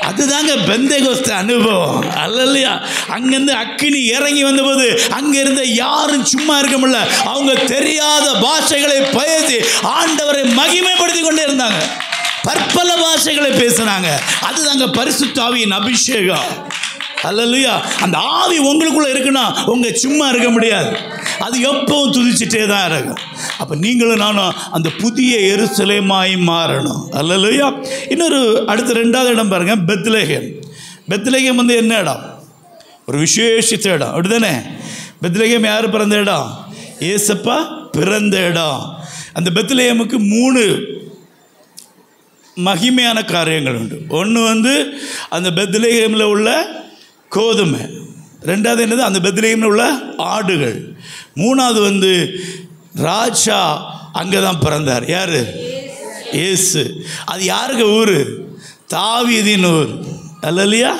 அதுதாங்க பெந்தேகோஸ்தே அனுபவம். அல்லையா, அங்கேருந்து அக்கினி இறங்கி வந்தபோது அங்கே இருந்த யாரும் சும்மா இருக்க முடியல. அவங்க தெரியாத பாஷைகளை பேசி ஆண்டவரை மகிமைப்படுத்தி கொண்டே இருந்தாங்க. பற்பல பாஷைகளை பேசினாங்க. அதுதாங்க பரிசுத்த ஆவியின் அபிஷேகம். அல்லையா, அந்த ஆவி உங்களுக்குள்ளே இருக்குன்னா உங்க சும்மா இருக்க முடியாது. அது எப்பவும் துதிச்சுட்டே தான் இருக்கும். அப்போ நீங்களும் நானும் அந்த புதிய எருசலேமாய் மாறணும். அல்லையா, இன்னொரு அடுத்த 2வது இடம் பாருங்க, பெத்லகேம். பெத்லகேம் வந்து என்ன இடம், ஒரு விசேஷித்த இடம், அப்படிதானே? பெத்லகேம் யார் பிறந்த இடம், ஏசப்பா பிறந்த இடம். அந்த பெத்லகேமுக்கு 3 மகிமையான காரியங்கள் உண்டு. ஒன்று வந்து அந்த பெத்லகேமில் உள்ள கோதுமை, 2வது என்னது, அந்த பெத்லகேமில் உள்ள ஆடுகள், 3வது வந்து ராஜா அங்கே தான் பிறந்தார். யார், இயேசு. அது யாருக்கு ஊர், தாவீதின் ஊர். அல்லையா,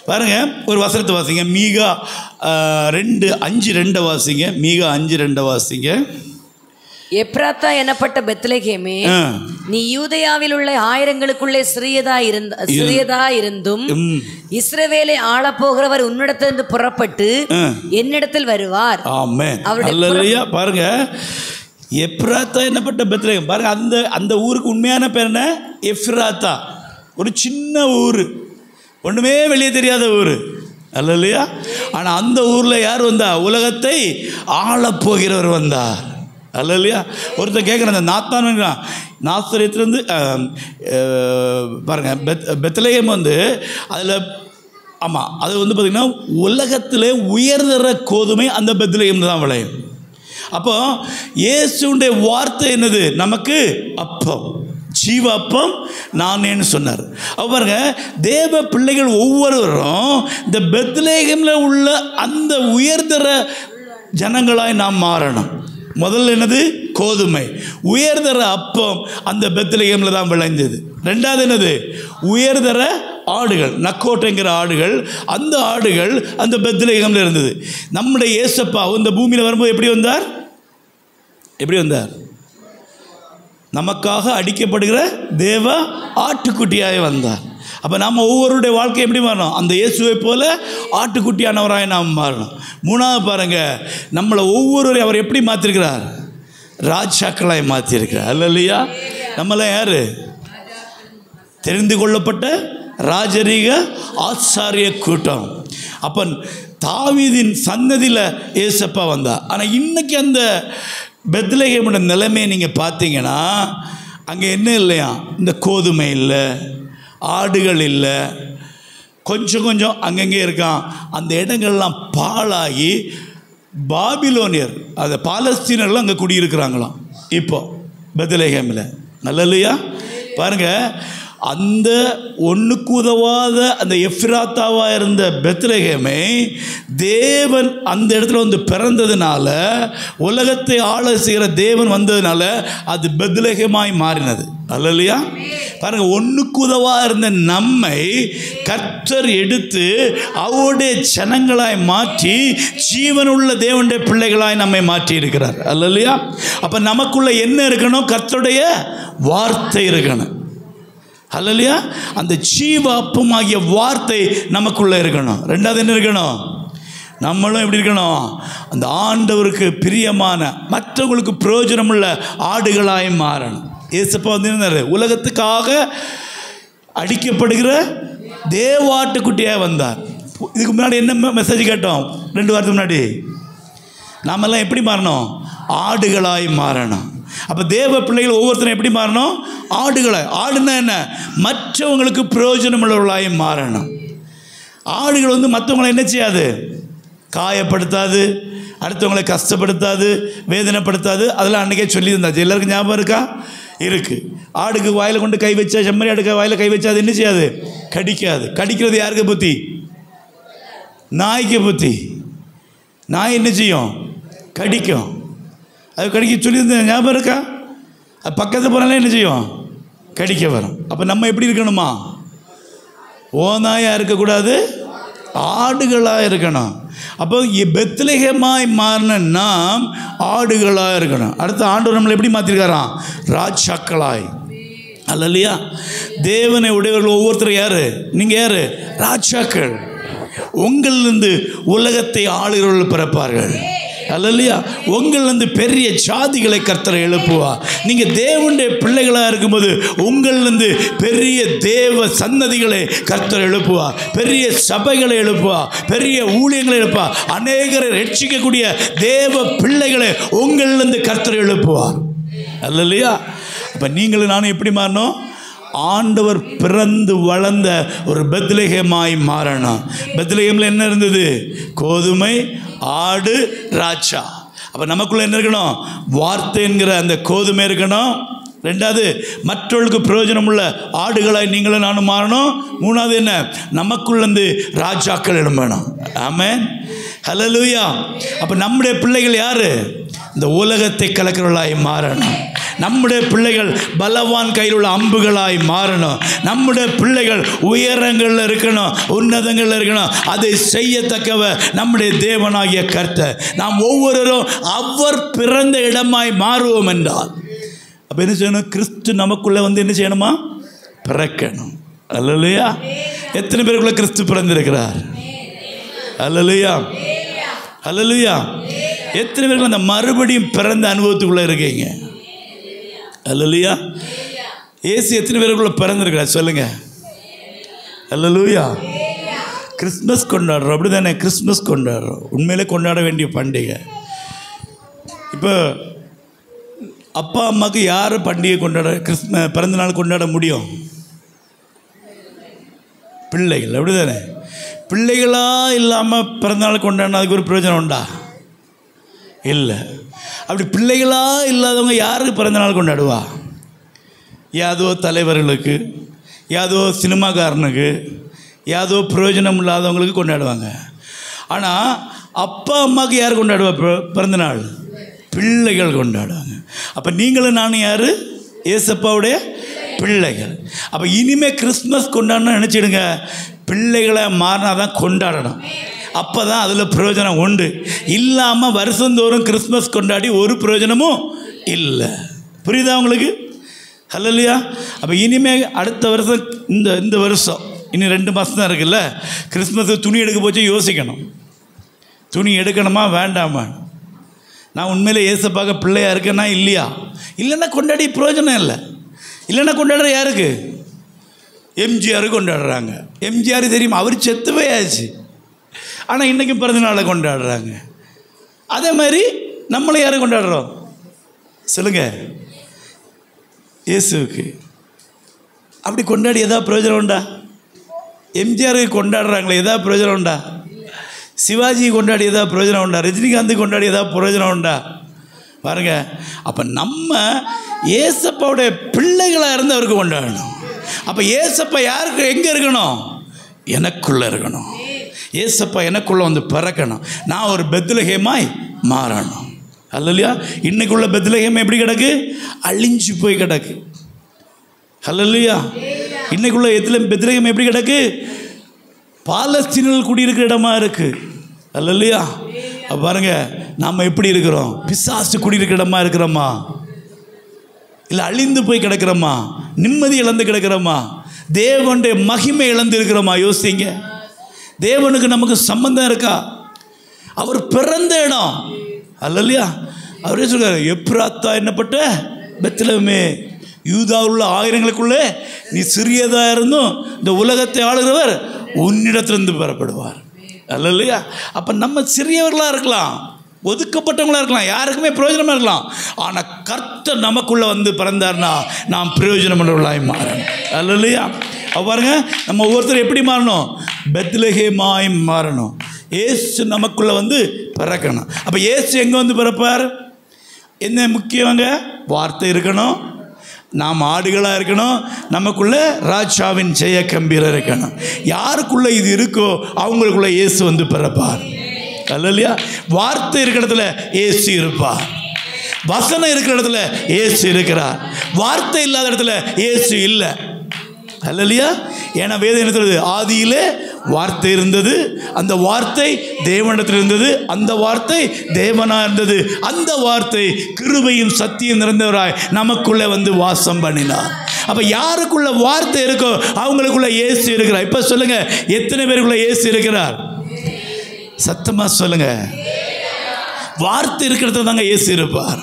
பாருங்க ஒரு வசனத்தை வாசிங்க, மீகா 2:5 வாசிங்க. மீகா 5:2 வாசிங்க. எப்ராத்தா எனப்பட்ட பெத்லகேமே, நீ யூதேயாவில் உள்ள ஆயிரங்களுக்குள்ளே சிறியதா இருந்தும் இஸ்ரவேலை ஆள போகிறவர் உன்னிடத்திலிருந்து புறப்பட்டு என்னிடத்தில் வருவார். ஆமென். அல்லேலூயா. பாருங்க, எப்ராத்தா என்னப்பட்ட பெத்லகேம். பாருங்க, அந்த ஊருக்கு உண்மையான பேர் என்ன, எப்ராத்தா. ஒரு சின்ன ஊர், ஒன்றுமே வெளியே தெரியாத ஊர். அல்லேலூயா. ஆனால் அந்த ஊரில் யார் வந்தா, உலகத்தை ஆளப்போகிறவர் வந்தார். அல்லையா, ஒருத்தர் கேட்குறேன், அந்த நாத்தான் நாசரேத்துலேருந்து பாருங்கள், பெத்லகேம் வந்து அதில் ஆமாம், அது வந்து பார்த்திங்கன்னா உலகத்திலே உயர்தர கோதுமை அந்த பெத்லகேமில் தான் விளையும். அப்போ இயேசுடைய வார்த்தை என்னது? நமக்கு அப்பம், ஜீவ அப்பம் நானேன்னு சொன்னார். அப்போ பாருங்க, தேவ பிள்ளைகள் ஒவ்வொருவரும் இந்த பெத்லகேமில் உள்ள அந்த உயர்தர ஜனங்களாய் நாம் மாறணும். முதல்ல என்னது? கோதுமை. உயர்தர அப்பம் அந்த பெத்லகேமில் தான் விளைந்தது. ரெண்டாவது என்னது? உயர்தர ஆடுகள், நக்கோட்டைங்கிற ஆடுகள். அந்த ஆடுகள் அந்த பெத்லகேமில் இருந்தது. நம்முடைய இயேசப்பா இந்த பூமியில் வரும்போது எப்படி வந்தார்? எப்படி வந்தார்? நமக்காக அடிக்கப்படுகிற தேவ ஆட்டுக்குட்டியாய் வந்தார். அப்போ நம்ம ஒவ்வொருடைய வாழ்க்கை எப்படி மாறணும்? அந்த இயேசுவை போல ஆட்டுக்குட்டியானவராய் நாம் மாறணும். மூணாவது பாருங்க, நம்மளை ஒவ்வொருவரையும் அவர் எப்படி மாற்றிருக்கிறார்? ராஜாக்களாய் மாற்றிருக்கிறார். அல்லையா? நம்மளாம் யாரு? தெரிந்து கொள்ளப்பட்ட ராஜரீக ஆசாரிய கூட்டம். அப்போ தாவீதின் சன்னதியில் இயேசப்பா வந்தார். ஆனால் இன்னைக்கு அந்த பெத்லகேமோட நிலைமையை நீங்கள் பார்த்தீங்கன்னா அங்கே என்ன இல்லையா? இந்த கோதுமை இல்லை, ஆடுகள் இல்லை, கொஞ்சம் கொஞ்சம் அங்கங்கே இருக்கான். அந்த இடங்கள்லாம் பாழாகி பாபிலோனியர், அந்த பாலஸ்தீனர்லாம் அங்கே குடியிருக்கிறாங்களாம் இப்போ பெத்லகேமில். நல்லலையா? பாருங்கள், அந்த ஒன்றுக்கு உதவாத அந்த எஃப்ராத்தாவாக இருந்த பெத்லகேமை தேவன் அந்த இடத்துல வந்து பிறந்ததுனால, உலகத்தை ஆள செய்கிற தேவன் வந்ததுனால அது பெத்லகேமாய் மாறினது. அல்லையா? பாருங்க, ஒன்றுக்கு உதவாக இருந்த நம்மை கர்த்தர் எடுத்து அவருடைய ஜனங்களாய் மாற்றி ஜீவனுள்ள தேவனுடைய பிள்ளைகளாய் நம்மை மாற்றி இருக்கிறார். அல்லையா? அப்போ நமக்குள்ள என்ன இருக்கணும்? கர்த்தருடைய வார்த்தை இருக்கணும். அல்லையா? அந்த ஜீவ அப்பமாகிய வார்த்தை நமக்குள்ளே இருக்கணும். ரெண்டாவது என்ன இருக்கணும்? நம்மளும் எப்படி இருக்கணும்? அந்த ஆண்டவருக்கு பிரியமான, மற்றவங்களுக்கு பிரயோஜனமுள்ள ஆடுகளாய் மாறணும். இயேசுப்பா வந்து இருந்தார், உலகத்துக்காக அடிக்கப்படுகிற தேவாட்டுக்குட்டியாக வந்தார். இதுக்கு முன்னாடி என்ன மெசேஜ் கேட்டோம்? 2 வாரத்துக்கு முன்னாடி நாமெல்லாம் எப்படி மாறணும்? ஆடுகளாய் மாறணும். அப்போ தேவ பிள்ளைகள் ஒவ்வொருத்தரும் எப்படி மாறணும்? ஆடுகளாய். ஆடுனா என்ன? மற்றவங்களுக்கு பிரயோஜனம் உள்ளவர்களாய் மாறணும். ஆடுகள் வந்து மற்றவங்களை என்ன செய்யாது? காயப்படுத்தாது, அடுத்தவங்களை கஷ்டப்படுத்தாது, வேதனைப்படுத்தாது. அதெல்லாம் அன்றைக்கே சொல்லியிருந்தாச்சு. எல்லாருக்கும் ஞாபகம் இருக்கா? இருக்குது. ஆடுக்கு வாயில் கொண்டு கை வச்சா, செம்மறி ஆடுக்கு வாயில் கை வச்சா அது என்ன செய்யாது? கடிக்காது. கடிக்கிறது யாருக்கு புத்தி? நாய்க்கு புத்தி. நாய் என்ன செய்யும்? கடிக்கும். அது கடிக்க சொல்லியிருந்தேன், ஞாபகம் இருக்கா? அது பக்கத்தில் போனாலே என்ன செய்யும்? கடிக்க வரும். அப்போ நம்ம எப்படி இருக்கணுமா? ஓநாயாக இருக்கக்கூடாது, ஆடுகளாக இருக்கணும். அப்போ பெத்லகேமாய் மாறின நாம் ஆடுகளாக இருக்கணும். அடுத்த ஆண்டவர் நம்மளை எப்படி மாற்றிருக்காராம்? ராஜாக்களாய். அல்லையா? தேவனை உடையவர்கள் ஒவ்வொருத்தரும் யார்? நீங்கள் யார்? ராஜாக்கள். உங்களிலிருந்து உலகத்தை ஆளுகிறவர்கள் பிறப்பார்கள். அல்லையா? உங்களிலிருந்து பெரிய ஜாதிகளை கர்த்தரை எழுப்புவார். நீங்கள் தேவனுடைய பிள்ளைகளாக இருக்கும்போது உங்களிலிருந்து பெரிய தேவ சன்னதிகளை கர்த்தர் எழுப்புவார். பெரிய சபைகளை எழுப்புவார். பெரிய ஊழியங்களை எழுப்புவார். அநேகரை ரட்சிக்கக்கூடிய தேவ பிள்ளைகளை உங்களிலிருந்து கர்த்தர் எழுப்புவார். அல்லையா? அப்போ நீங்களும் நானும் எப்படி மாறணும்? ஆண்டவர் பிறந்து வளர்ந்த ஒரு பெத்லகேமாய் மாறணும். பெத்லகேமில் என்ன இருந்தது? கோதுமை, ஆடு, ராஜா. அப்போ நமக்குள்ள என்ன இருக்கணும்? வார்த்தை என்கிற அந்த கோதுமை இருக்கணும். ரெண்டாவது, மற்றவர்களுக்கு பிரயோஜனம் உள்ள ஆடுகளாய் நீங்களும் நானும் மாறணும். மூணாவது என்ன? நமக்குள்ளேருந்து ராஜாக்கள் எழும்பணும். ஆமென், ஹல்லேலூயா. அப்போ நம்முடைய பிள்ளைகள் யார்? இந்த உலகத்தை கலக்கிறவர்களாய் மாறணும். நம்முடைய பிள்ளைகள் பலவான் கையில் உள்ள அம்புகளாய் மாறணும். நம்முடைய பிள்ளைகள் உயரங்களில் இருக்கணும், உன்னதங்களில் இருக்கணும். அதை செய்யத்தக்கவ நம்முடைய தேவனாகிய கர்த்தர். நாம் ஒவ்வொருவரும் அவர் பிறந்த இடமாய் மாறுவோம் என்றால் அப்போ என்ன செய்யணும்? கிறிஸ்து நமக்குள்ளே வந்து என்ன செய்யணுமா? பிறக்கணும். அல்லேலூயா. எத்தனை பேருக்குள்ள கிறிஸ்து பிறந்திருக்கிறார்? அல்லேலூயா, அல்லேலூயா. எத்தனை பேருக்கு அந்த மறுபடியும் பிறந்த அனுபவத்துக்குள்ளே இருக்கீங்க? அல்லேலூயா. இயேசு எத்தனை பேருக்குள்ள பிறந்திருக்கிறார் சொல்லுங்க? அல்லேலூயா. கிறிஸ்மஸ் கொண்டாடுறோம், அப்படி தானே? கிறிஸ்மஸ் கொண்டாடுறோம், உண்மையிலே கொண்டாட வேண்டிய பண்டிகை. இப்போ அப்பா அம்மாவுக்கு யார் பண்டிகை கொண்டாட, பிறந்த நாள் கொண்டாட முடியும்? பிள்ளைகள், அப்படி தானே? பிள்ளைகளாக இல்லாமல் பிறந்தநாள் கொண்டாடினா அதுக்கு ஒரு பிரயோஜனம் உண்டா? இல்லை. அப்படி பிள்ளைகளாக இல்லாதவங்க யாருக்கு பிறந்தநாள் கொண்டாடுவா? யாதோ தலைவர்களுக்கு, யாதோ சினிமாக்காரனுக்கு, யாதோ பிரயோஜனம் இல்லாதவங்களுக்கு கொண்டாடுவாங்க. ஆனால் அப்பா அம்மாவுக்கு யார் கொண்டாடுவா பிறந்தநாள்? பிள்ளைகள் கொண்டாடுவாங்க. அப்போ நீங்களும் நானும் யார்? ஏசப்பாவுடைய பிள்ளைகள். அப்போ இனிமேல் கிறிஸ்மஸ் கொண்டாடணும்னு நினச்சிடுங்க, பிள்ளைகளை மாறினா தான் கொண்டாடணும். அப்போ தான் அதில் பிரயோஜனம் உண்டு. இல்லாமல் வருஷந்தோறும் கிறிஸ்மஸ் கொண்டாடி ஒரு பிரயோஜனமும் இல்லை. புரியுதா உங்களுக்கு? ஹல்லேலூயா. அப்போ இனிமேல் அடுத்த வருஷம் இந்த வருஷம் இனி 2 மாதம் தான் இருக்குல்ல, கிறிஸ்மஸுக்கு துணி எடுக்க போச்சு யோசிக்கணும். துணி எடுக்கணுமா வேண்டாமா? நான் உண்மையிலே ஏசப்பாக பிள்ளையாக இருக்கேன்னா இல்லையா? இல்லைன்னா கொண்டாடி பிரயோஜனம் இல்லை. இல்லைன்னா கொண்டாடுற யாருக்கு? எம்ஜிஆர் கொண்டாடுறாங்க. எம்ஜிஆர் தெரியுமா? அவர் செத்துவே ஆச்சு. ஆனால் இன்றைக்கும் பிறந்தநாளை கொண்டாடுறாங்க. அதே மாதிரி நம்மளை யாரும் கொண்டாடுறோம் சொல்லுங்கள்? இயேசுவுக்கு. அப்படி கொண்டாடி எதாவது பிரயோஜனம் உண்டா? எம்ஜிஆருக்கு கொண்டாடுறாங்களே எதாவது பிரயோஜனம் உண்டா? சிவாஜி கொண்டாடி எதாவது பிரயோஜனம் உண்டா? ரஜினிகாந்த் கொண்டாடி எதாவது பிரயோஜனம் உண்டா? பாருங்க. அப்போ நம்ம ஏசப்பாவுடைய பிள்ளைகளாக இருந்து அவருக்கு கொண்டாடணும். அப்போ ஏசப்பா யாருக்கு எங்கே இருக்கணும்? எனக்குள்ளே இருக்கணும். ஏசப்பா எனக்குள்ளே வந்து பிறக்கணும். நான் ஒரு பெத்லகேமாய் மாறணும். அல்லையா? இன்னைக்குள்ள பெத்லகேம் எப்படி கிடக்கு? அழிஞ்சு போய் கிடக்கு. அல்லையா? இன்னைக்குள்ள பெத்லகேம் எப்படி கிடக்கு? பாலஸ்தீனர்கள் குடியிருக்கிற இடமா இருக்கு. அல்லையா? பாருங்க, நாம் எப்படி இருக்கிறோம்? பிசாசு குடியிருக்கிற இடமா இருக்கிறோமா? இல்லை அழிந்து போய் கிடக்கிறோமா? நிம்மதி இழந்து கிடக்கிறோமா? தேவனுடைய மகிமை இழந்து இருக்கிறோமா? யோசிங்க. தேவனுக்கு நமக்கு சம்பந்தம் இருக்கா? அவர் பிறந்த இடம். அல்லையா? அவரே சொல்றாரு, எப்ராத்தா என்னப்பட்ட பெத்லகேமே, யூதாவில் உள்ள ஆயிரங்களுக்குள்ளே நீ சிறியதாக இருந்தும் இந்த உலகத்தை ஆளுகிறவர் உன்னிடத்திலிருந்து பெறப்படுவார். அல்லையா? அப்போ நம்ம சிறியவர்களாக இருக்கலாம், ஒதுக்கப்பட்டவங்களாக இருக்கலாம், யாருக்குமே பிரயோஜனமாக இருக்கலாம். ஆனால் கர்த்தர் நமக்குள்ளே வந்து பிறந்தார்னா நாம் பிரயோஜனமுள்ளவர்களாய் மாறணும். அல்லையா? பாருங்க, நம்ம ஒவ்வொருத்தரும் எப்படி மாறணும்? பெத்லகேமாய் மாறணும். ஏசு நமக்குள்ளே வந்து பிறக்கணும். அப்போ ஏசு எங்கே வந்து பிறப்பார்? என்ன முக்கியங்க? வார்த்தை இருக்கணும், நாம் ஆடுகளாக இருக்கணும், நமக்குள்ளே ராஜாவின் ஜெய கம்பீரம் இருக்கணும். யாருக்குள்ளே இது இருக்கோ அவங்களுக்குள்ளே இயேசு வந்து பிறப்பார். அல்லையா? வார்த்தை இருக்கிற இடத்துல இயேசு இருப்பார். வசனம் இருக்கிற இடத்துல இயேசு இருக்கிறார். வார்த்தை இல்லாத இடத்துல இயேசு இல்லை. அல்லையா? ஏன்னா வேதம் என்ன சொல்றது? ஆதியிலே வார்த்தை இருந்தது, அந்த வார்த்தை தேவனிடத்தில் இருந்தது, அந்த வார்த்தை தேவனா இருந்தது, அந்த வார்த்தை கிருபையும் சத்தியம் நிறைந்தவராய் நமக்குள்ளே வந்து வாசம் பண்ணினார். அப்ப யாருக்குள்ள வார்த்தை இருக்கோ அவங்களுக்குள்ள இயேசு இருக்கிறார். இப்ப சொல்லுங்க, எத்தனை பேருக்குள்ள இயேசு இருக்கிறார்? சத்தமா சொல்லுங்க. வார்த்தை இருக்கிறது தாங்க இயேசு இருப்பார்.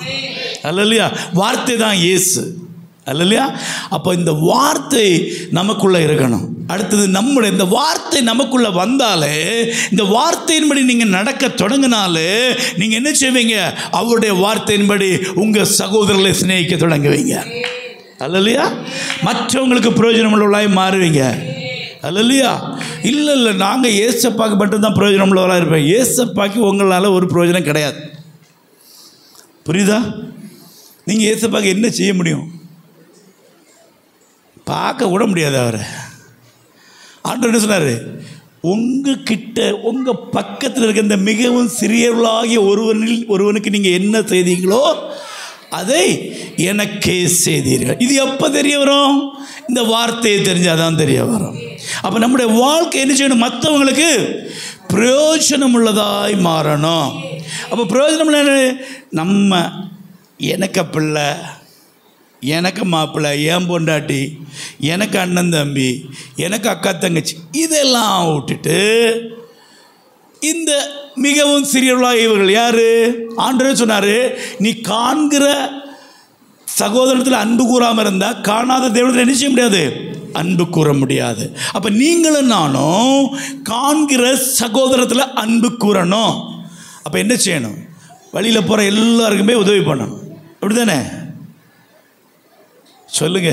அல்லையா? வார்த்தை தான் இயேசு. அல்லையா? அப்போ இந்த வார்த்தை நமக்குள்ளே இருக்கணும். அடுத்தது நம்முடைய இந்த வார்த்தை நமக்குள்ளே வந்தாலே, இந்த வார்த்தையின்படி நீங்கள் நடக்க தொடங்கினாலே நீங்கள் என்ன செய்வீங்க? அவருடைய வார்த்தையின்படி உங்கள் சகோதரர்களை சிநேகிக்க தொடங்குவீங்க. அல்லையா? மற்றவங்களுக்கு பிரயோஜனம் உள்ளவர்களாய் மாறுவீங்க. அல்லையா? இல்லை இல்லை, நாங்கள் ஏசப்பாக்கு மட்டும்தான் பிரயோஜனம் உள்ளவராக இருப்பேன். ஏசப்பாக்கு உங்களால் ஒரு பிரயோஜனம் கிடையாது. புரியுதா? நீங்கள் ஏசப்பாக்கு என்ன செய்ய முடியும்? பார்க்க கூட முடியாது. அவரை ஆண்டவர் என்ன சொன்னார்? உங்ககிட்ட உங்கள் பக்கத்தில் இருக்க இந்த மிகவும் சிறியவர்களாகிய ஒருவனுக்கு நீங்கள் என்ன செய்தீங்களோ அதை எனக்கே செய்தீர்கள். இது எப்போ தெரிய வரும்? இந்த வார்த்தையை தெரிஞ்சாதான் தெரிய வரும். அப்போ நம்முடைய வாழ்க்கை என்ன செய்யணும்? மற்றவங்களுக்கு பிரயோஜனம் உள்ளதாய் மாறணும். அப்போ பிரயோஜனம் இல்லை, நம்ம எனக்கு பிள்ளை, எனக்கு மாப்பிள்ளை, என் பொண்டாட்டி, எனக்கு அண்ணன் தம்பி, எனக்கு அக்கா தங்கச்சி, இதெல்லாம் விட்டுட்டு இந்த மிகவும் சிறியவர்களாக இவர்கள் யார்? ஆண்டவர் சொன்னார், நீ காண்கிற சகோதரத்தில் அன்பு கூறாமல் இருந்தால் காணாத தேவனத்தில் என்ன செய்ய முடியாது? அன்பு கூற முடியாது. அப்போ நீங்களும் நானும் காண்கிற சகோதரத்தில் அன்பு கூறணும். அப்போ என்ன செய்யணும்? வழியில் போகிற எல்லாருக்குமே உதவி பண்ணணும். அப்படி தானே? சொல்லுங்க.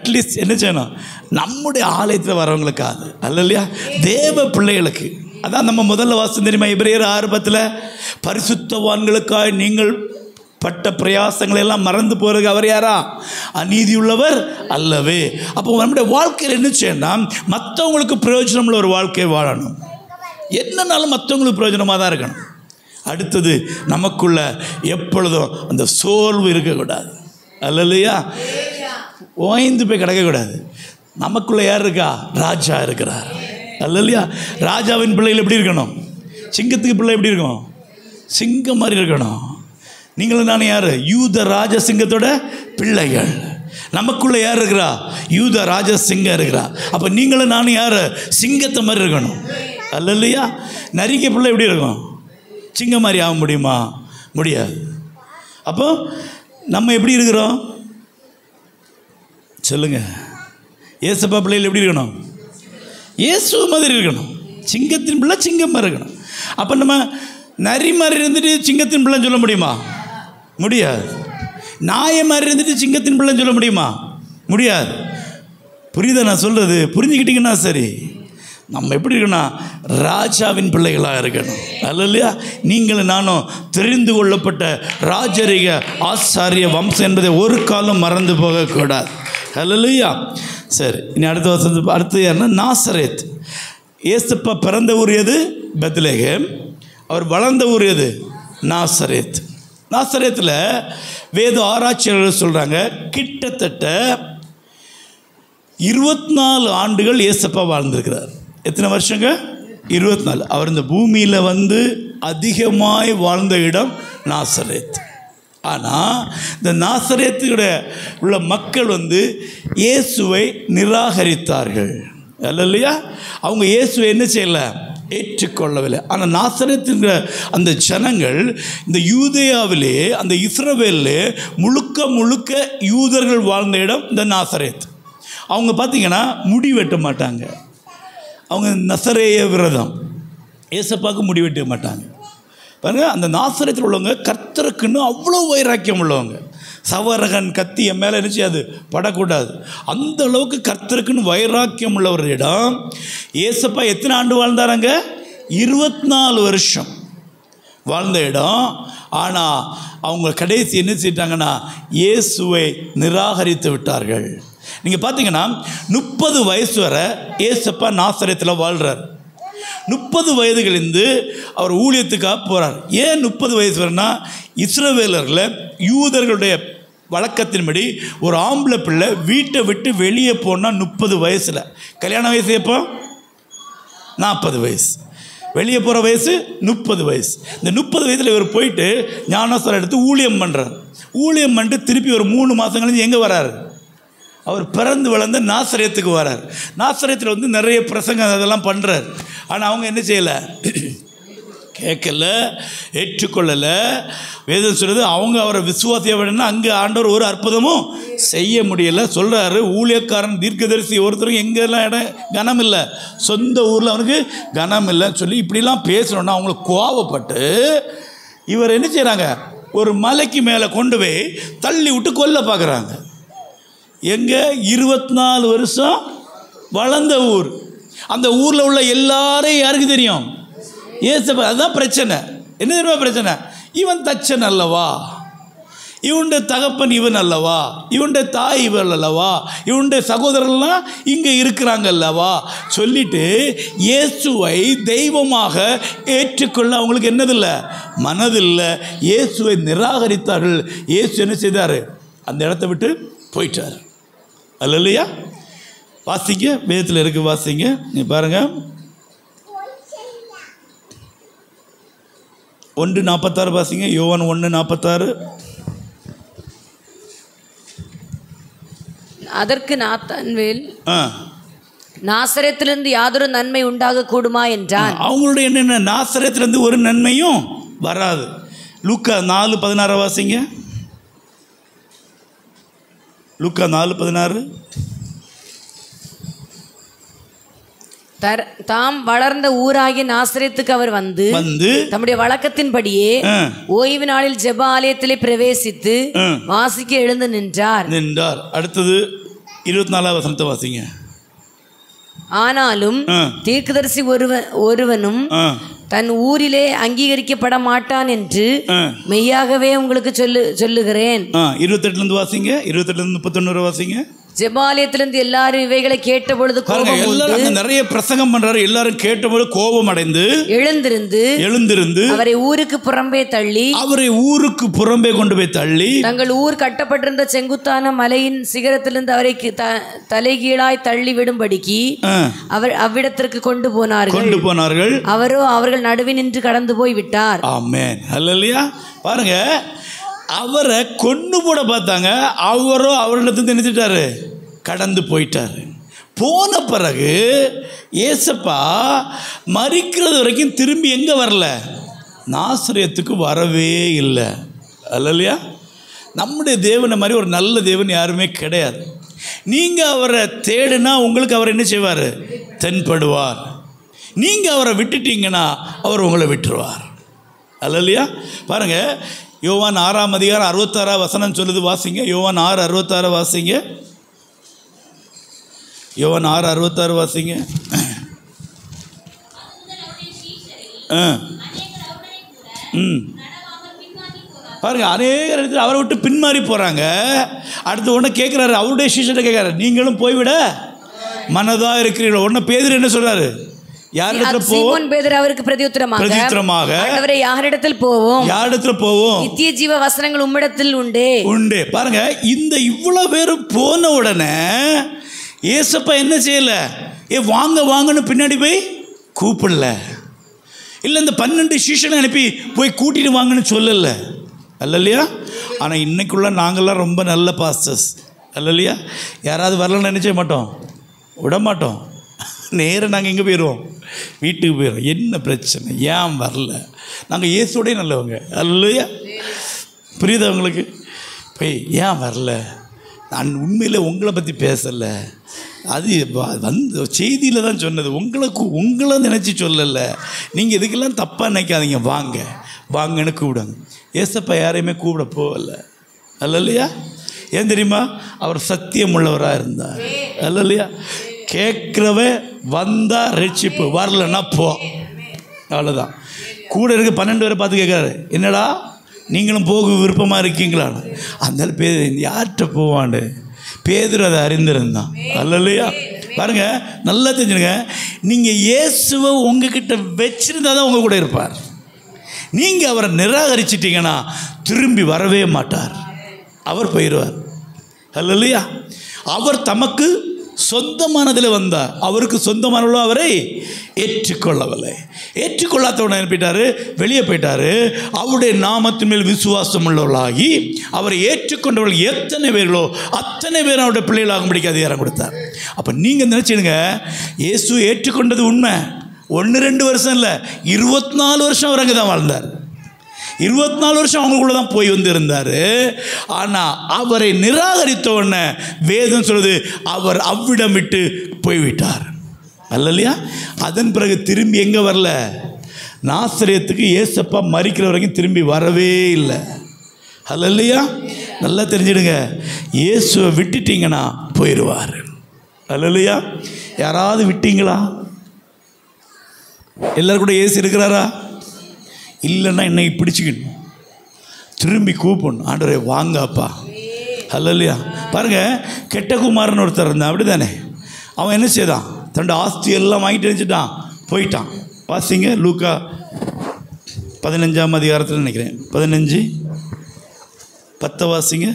அட்லீஸ்ட் என்ன செய்யணும், நம்முடைய ஆலயத்தில் வரவங்களுக்காது அல்ல இல்லையா, தேவ பிள்ளைகளுக்கு. அதான் நம்ம முதல்ல வாசம் தெரியுமா, எபிரேயர் 6:10 பரிசுத்தவான்களுக்காக நீங்கள் பட்ட பிரயாசங்களை எல்லாம் மறந்து போகிறதுக்கு அவர் யாரா, அநீதி உள்ளவர் அல்லவே. அப்போ நம்முடைய வாழ்க்கையில் என்ன செய்யணும், மற்றவங்களுக்கு பிரயோஜனம் உள்ள ஒரு வாழ்க்கையை வாழணும். என்னன்னாலும் மற்றவங்களுக்கு பிரயோஜனமாக தான் இருக்கணும். அடுத்தது நமக்குள்ள எப்பொழுதும் அந்த சோர்வு இருக்கக்கூடாது அல்ல இல்லையா, ஓய்ந்து போய் கிடக்கக்கூடாது. நமக்குள்ள யார் இருக்கா, ராஜா இருக்கிறார் அல்ல இல்லையா. ராஜாவின் பிள்ளைகள் எப்படி இருக்கணும், சிங்கத்துக்கு பிள்ளை எப்படி இருக்கும், சிங்கம் மாதிரி இருக்கணும். நீங்களும் நானும் யார், யூத ராஜசிங்கத்தோட பிள்ளைகள். நமக்குள்ள யார் இருக்கிறா, யூத ராஜசிங்கம் இருக்கிறா. அப்போ நீங்களும் நானும் யார், சிங்கத்தை மாதிரி இருக்கணும் அல்ல இல்லையா. நரிக்க பிள்ளை எப்படி இருக்கும், சிங்கம் மாதிரி ஆக முடியுமா, முடியாது. அப்போ நம்ம எப்படி இருக்கிறோம் சொல்லுங்க, ஏசப்பா பிள்ளைகள் எப்படி இருக்கணும், இயேசு மாதிரி இருக்கணும். சிங்கத்தின் பிள்ளை சிங்கம் மாதிரி இருக்கணும். அப்போ நம்ம நரி மாதிரி இருந்துட்டு சிங்கத்தின் பிள்ளைன்னு சொல்ல முடியுமா, முடியாது. நாயை மாதிரி இருந்துட்டு சிங்கத்தின் பிள்ளைன்னு சொல்ல முடியுமா, முடியாது. புரியுதா நான் சொல்கிறது, புரிஞ்சுக்கிட்டிங்கன்னா சரி. நம்ம எப்படி இருக்கணும், ராஜாவின் பிள்ளைகளாக இருக்கணும் அல்ல இல்லையா. நீங்களும் நானும் தெரிந்து கொள்ளப்பட்ட ராஜரிக ஆசாரிய வம்சம் என்பதை ஒரு காலம் மறந்து போகக்கூடாது அல்ல இல்லையா. சரி, இனி அடுத்த வருஷம் அடுத்து யாருன்னா நாசரேத். ஏசப்பா பிறந்த ஊர் எது, பெத்லகேம். அவர் வளர்ந்த ஊர் எது, நாசரேத். நாசரேத்தில் வேத ஆராய்ச்சியாளர்கள் சொல்கிறாங்க, கிட்டத்தட்ட 24 ஆண்டுகள் ஏசப்பா வாழ்ந்திருக்கிறார். எத்தனை வருஷங்க, 24. அவர் இந்த பூமியில் அதிகமாய் வாழ்ந்த இடம் நாசரேத். ஆனால் இந்த நாசரேத்துடைய உள்ள மக்கள் இயேசுவை நிராகரித்தார்கள் அல்ல இல்லையா. அவங்க இயேசுவை என்ன செய்யலை, ஏற்றுக்கொள்ளவில்லை. ஆனால் நாசரேத்துங்கிற அந்த ஜனங்கள் இந்த யூதேயாவிலே, அந்த இஸ்ரவேலிலே முழுக்க யூதர்கள் வாழ்ந்த இடம் இந்த நாசரேத். அவங்க பார்த்திங்கன்னா முடி வெட்ட மாட்டாங்க. அவங்க நசரேய விரதம், ஏசப்பாவுக்கு முடி வெட்ட மாட்டாங்க. பாருங்க, அந்த நாசரேத்தில் உள்ளவங்க கர்த்தருக்குன்னு அவ்வளோ வைராக்கியம் உள்ளவங்க. சவரகன் கத்தி என் மேலே என்ன செய்யாது, படக்கூடாது. அந்த அளவுக்கு கர்த்தருக்குன்னு வைராக்கியம் உள்ள ஒரு இடம். ஏசப்பா எத்தனை ஆண்டு வாழ்ந்தாராங்க, 24 வருஷம் வாழ்ந்த இடம். ஆனால் அவங்க கடைசி என்ன செய்யிட்டாங்கன்னா, இயேசுவை நிராகரித்து விட்டார்கள். நீங்கள் பார்த்தீங்கன்னா 30 வயசு வரை ஏசப்பா நாசரேத்தில் வாழ்கிறார். 30 வயதுகளிலிருந்து அவர் ஊழியத்துக்காக போகிறார். ஏன் 30 வயசு வரனா, இஸ்ரவேலரில் யூதர்களுடைய வழக்கத்தின்படி ஒரு ஆம்பளை பிள்ளை வீட்டை விட்டு வெளியே போனால் 30 வயசில், கல்யாண வயசு எப்போ 40 வயசு, வெளியே போகிற வயசு 30 வயசு. இந்த 30 வயசில் இவர் போயிட்டு ஞானஸ்தானம் எடுத்து ஊழியம் பண்ணுறார். ஊழியம் பண்ணிட்டு திருப்பி ஒரு 3 மாதம் கழிச்சு எங்கே வராரு, அவர் பிறந்து வளர்ந்த நாசரேத்துக்கு வரார். நாசரேத்தில் நிறைய பிரசங்கம் அதெல்லாம் பண்ணுறார். ஆனால் அவங்க என்ன செய்யலை, கேட்கல, ஏற்றுக்கொள்ளலை. வேதம் சொல்கிறது அவங்க அவரை விசுவாசிய விடனா அங்கே ஆண்டவர் ஒரு அற்புதமும் செய்ய முடியலை. சொல்கிறாரு, ஊழியக்காரன் தீர்க்கதரிசி ஒருத்தரும் எங்கெல்லாம் இடம் கனம் இல்லை, சொந்த ஊரில் அவனுக்கு கனம் இல்லைன்னு சொல்லி இப்படிலாம் பேசணுன்னா அவங்களுக்கு கோவப்பட்டு இவர் என்ன செய்கிறாங்க, ஒரு மலைக்கு மேலே கொண்டு போய் தள்ளி விட்டு கொல்ல பார்க்குறாங்க. எங்கே, 24 வருஷம் வளர்ந்த ஊர். அந்த ஊரில் உள்ள எல்லாரையும் யாருக்கு தெரியும், ஏசப்பா. அதுதான் பிரச்சனை. என்ன தெரியுமா பிரச்சனை, இவன் தச்சன் அல்லவா, இவனுடைய தகப்பன் இவன் அல்லவா, இவனுடைய தாய் இவன் அல்லவா, இவனுடைய சகோதரர்லாம் இங்கே இருக்கிறாங்க அல்லவா சொல்லிட்டு இயேசுவை தெய்வமாக ஏற்றுக்கொள்ள அவங்களுக்கு என்னதில்லை, மனதில்லை. இயேசுவை நிராகரித்தார்கள். இயேசு என்ன செய்தார், அந்த இடத்த விட்டு போயிட்டார் அல்ல இல்லையா. வாசிங்க, வேதத்தில் இருக்கு, வாசிங்க. நீ பாருங்க, 1:46 வாசிங்க. யோவான் 1:46. அதற்கு நாத்தான்வேல், நாசரேத்திலிருந்து யாதொரு நன்மை உண்டாக கூடுமா என்றான். அவங்களுடைய என்னென்ன, நாசரேத்திலிருந்து ஒரு நன்மையும் வராது. லூக்கா 4:16 வாசிங்க. லூக்கா 4:16. தாம் வளர்ந்த ஊராகிய நாசரேத்துக்கு அவர் வந்து தம்முடைய வழக்கத்தின்படியே ஓய்வு நாளில் ஜெப ஆலயத்திலே பிரவேசித்து வாசிக்க எழுந்து நின்றார். அடுத்தது 24வது வசனத்தை வாசிங்க. ஆனாலும் தீர்க்கதரிசி ஒருவனும் தன் ஊரிலே அங்கீகரிக்கப்பட மாட்டான் என்று மெய்யாகவே உங்களுக்கு சொல்லுகிறேன். 28 வாசிங்க. 28 31 வாசிங்க. ஜெபாலயத்திலிருந்து எல்லாரும் இவைகளை கேட்ட பொழுது எல்லாரும் நிறைய பிரசங்கம் பண்றாரு. எல்லாரும் கேட்டபோது கோபம் அடைந்து எழுந்திருந்து அவரை ஊருக்கு புறம்பே கொண்டு போய் தள்ளி தங்கள் ஊர் கட்டப்பட்டிருந்த செங்குத்தான மலையின் சிகரத்திலிருந்து அவரை தலைகீழாய் தள்ளி விடும்படிக்கு அவர் அவ்விடத்திற்கு கொண்டு போனார்கள். அவரோ அவர்கள் நடுவே நின்று கடந்து போய் விட்டார். ஆமென். அல்லேலூயா. பாருங்க, அவரை கொண்டு போட பார்த்தாங்க. அவரோ அவரிடத்துல நினைச்சிட்டாரு, கடந்து போயிட்டாரு. போன பிறகு ஏசப்பா மரிக்கிறது வரைக்கும் திரும்பி எங்கே வரல? நாசரேத்துக்கு வரவே இல்லை. அல்லையா? நம்முடைய தேவனை மாதிரி ஒரு நல்ல தேவன் யாருமே கிடையாது. நீங்கள் அவரை தேடுனா உங்களுக்கு அவர் என்ன செய்வார்? தென்படுவார். நீங்கள் அவரை விட்டுட்டீங்கன்னா அவர் உங்களை விட்டுருவார். அல்லையா? பாருங்கள், யோவான் 6ஆம் அதிகாரம் 66 வசனம் சொல்லுது, வாசிங்க. யோவான் 6:66 வாசிங்க. யோவான் 6:66 வாசிங்க. பாருங்க, அநேக இடத்துல அவரை விட்டு பின்மாறி போகிறாங்க. அடுத்து உடனே கேட்குறாரு, அவருடைய சீஷர்கிட்ட கேட்குறாரு, நீங்களும் போய்விட மனதா இருக்கிறீங்களோ? உடனே பேதுரு என்ன சொல்றாரு? அவருக்கு பிரதியுத்தரமாக, ஆண்டவரே, யாரிடத்தில் போவோம்? நித்திய ஜீவ வசனங்கள் உம்மிடத்தில் உண்டே. பாருங்க, இந்த இவ்வளவு பேரும் போன உடனே ஏசப்பா என்ன செய்யல? வாங்க வாங்கன்னு பின்னாடி போய் கூப்பிடல. இல்லை, இந்த 12 சீஷனை அனுப்பி போய் கூட்டிட்டு வாங்கன்னு சொல்லல. அல்லையா? ஆனால் இன்னைக்குள்ள நாங்கள்லாம் ரொம்ப நல்ல பாஸ்டர்ஸ். அல்லையா? யாராவது வரலன்னு நினைச்ச மாட்டோம், விட மாட்டோம். நேராக நாங்கள் எங்கே போயிடுவோம்? வீட்டுக்கு போயிடுவோம். என்ன பிரச்சனை? ஏன் வரல? நாங்கள் இயேசுவோடே நல்லவங்க. அல்லையா? புரியுது அவங்களுக்கு? போய் ஏன் வரல? நான் உண்மையில் உங்களை பற்றி பேசலை, அது வந்து செய்தியில் தான் சொன்னது. உங்களை நினச்சி சொல்லலை. நீங்கள் இதுக்கெல்லாம் தப்பாக நினைக்காதீங்க, வாங்க வாங்கன்னு கூப்பிடுங்க. ஏசப்பா யாரையுமே கூப்பிட போகலை. அல்லையா? ஏன் தெரியுமா? அவர் சத்தியம் உள்ளவராக இருந்தார். அல்லையா? கேட்குறவன் வந்தால் ரட்சிப்பு, வரலன்னா போ, அவ்வளோதான். கூட இருக்க 12 பேரை பார்த்து கேட்குறாரு, என்னடா நீங்களும் போக விருப்பமாக இருக்கீங்களான்னு. அந்த யார்கிட்ட போவான்னு பேதுரு அதை அறிந்திருந்தான். அல்லையா? பாருங்க, நல்லா தெரிஞ்சுடுங்க, நீங்கள் இயேசுவை உங்ககிட்ட வச்சிருந்தா தான் உங்கள் கூட இருப்பார். நீங்கள் அவரை நிராகரிச்சிட்டிங்கன்னா திரும்பி வரவே மாட்டார், அவர் போயிடுவார். அல்லையா? அவர் தமக்கு சொந்தமானதில் வந்தார், அவருக்கு சொந்தமானவர்களோ அவரை ஏற்றுக்கொள்ளவில்லை. ஏற்றுக்கொள்ளாதவனை அனுப்பிட்டாரு, வெளியே போயிட்டாரு. அவருடைய நாமத்தின் மேல் விசுவாசம் உள்ளவர்களாகி அவரை ஏற்றுக்கொண்டவர்கள் எத்தனை பேர்களோ அத்தனை பேர் அவருடைய பிள்ளைகளாகும்படிக்கு அதிகாரம் கொடுத்தார். அப்போ நீங்கள் நினச்சிடுங்க, இயேசு ஏற்றுக்கொண்டது உண்மை. 1-2 வருஷம் இல்லை, 24 வருஷம் அவர் அங்கே தான் வாழ்ந்தார். 24 வருஷம் அவங்களுக்குள்ள தான் போய் வந்திருந்தார். ஆனால் அவரை நிராகரித்த உடனே வேதம் சொல்லுது, அவர் அவ்விடம் விட்டு போய்விட்டார். அல்லையா? அதன் பிறகு திரும்பி எங்கே வரல? நாசரேத்துக்கு ஏசப்பா மரிக்கிற வரைக்கும் திரும்பி வரவே இல்லை. அல்லையா? நல்லா தெரிஞ்சிடுங்க, இயேசுவை விட்டுட்டீங்கன்னா போயிடுவார். அல்லையா? யாராவது விட்டீங்களா? எல்லாரும் கூட இயேசு இருக்கிறாரா? இல்லைன்னா என்னை பிடிச்சிக்கணும், திரும்பி கூப்பிடணும், ஆண்டவரே வாங்கப்பா. அல்லையா? பாருங்கள், கெட்ட குமாரன் ஒருத்தர் இருந்தான், அப்படி தானே? அவன் என்ன செய்தான்? தன்னோட ஆஸ்தி எல்லாம் வாங்கிட்டு வச்சுட்டான், போயிட்டான். வாசிங்க, லூக்கா 15ஆம் அதிகாரத்தில் நினைக்கிறேன், 15:10 வாசிங்க.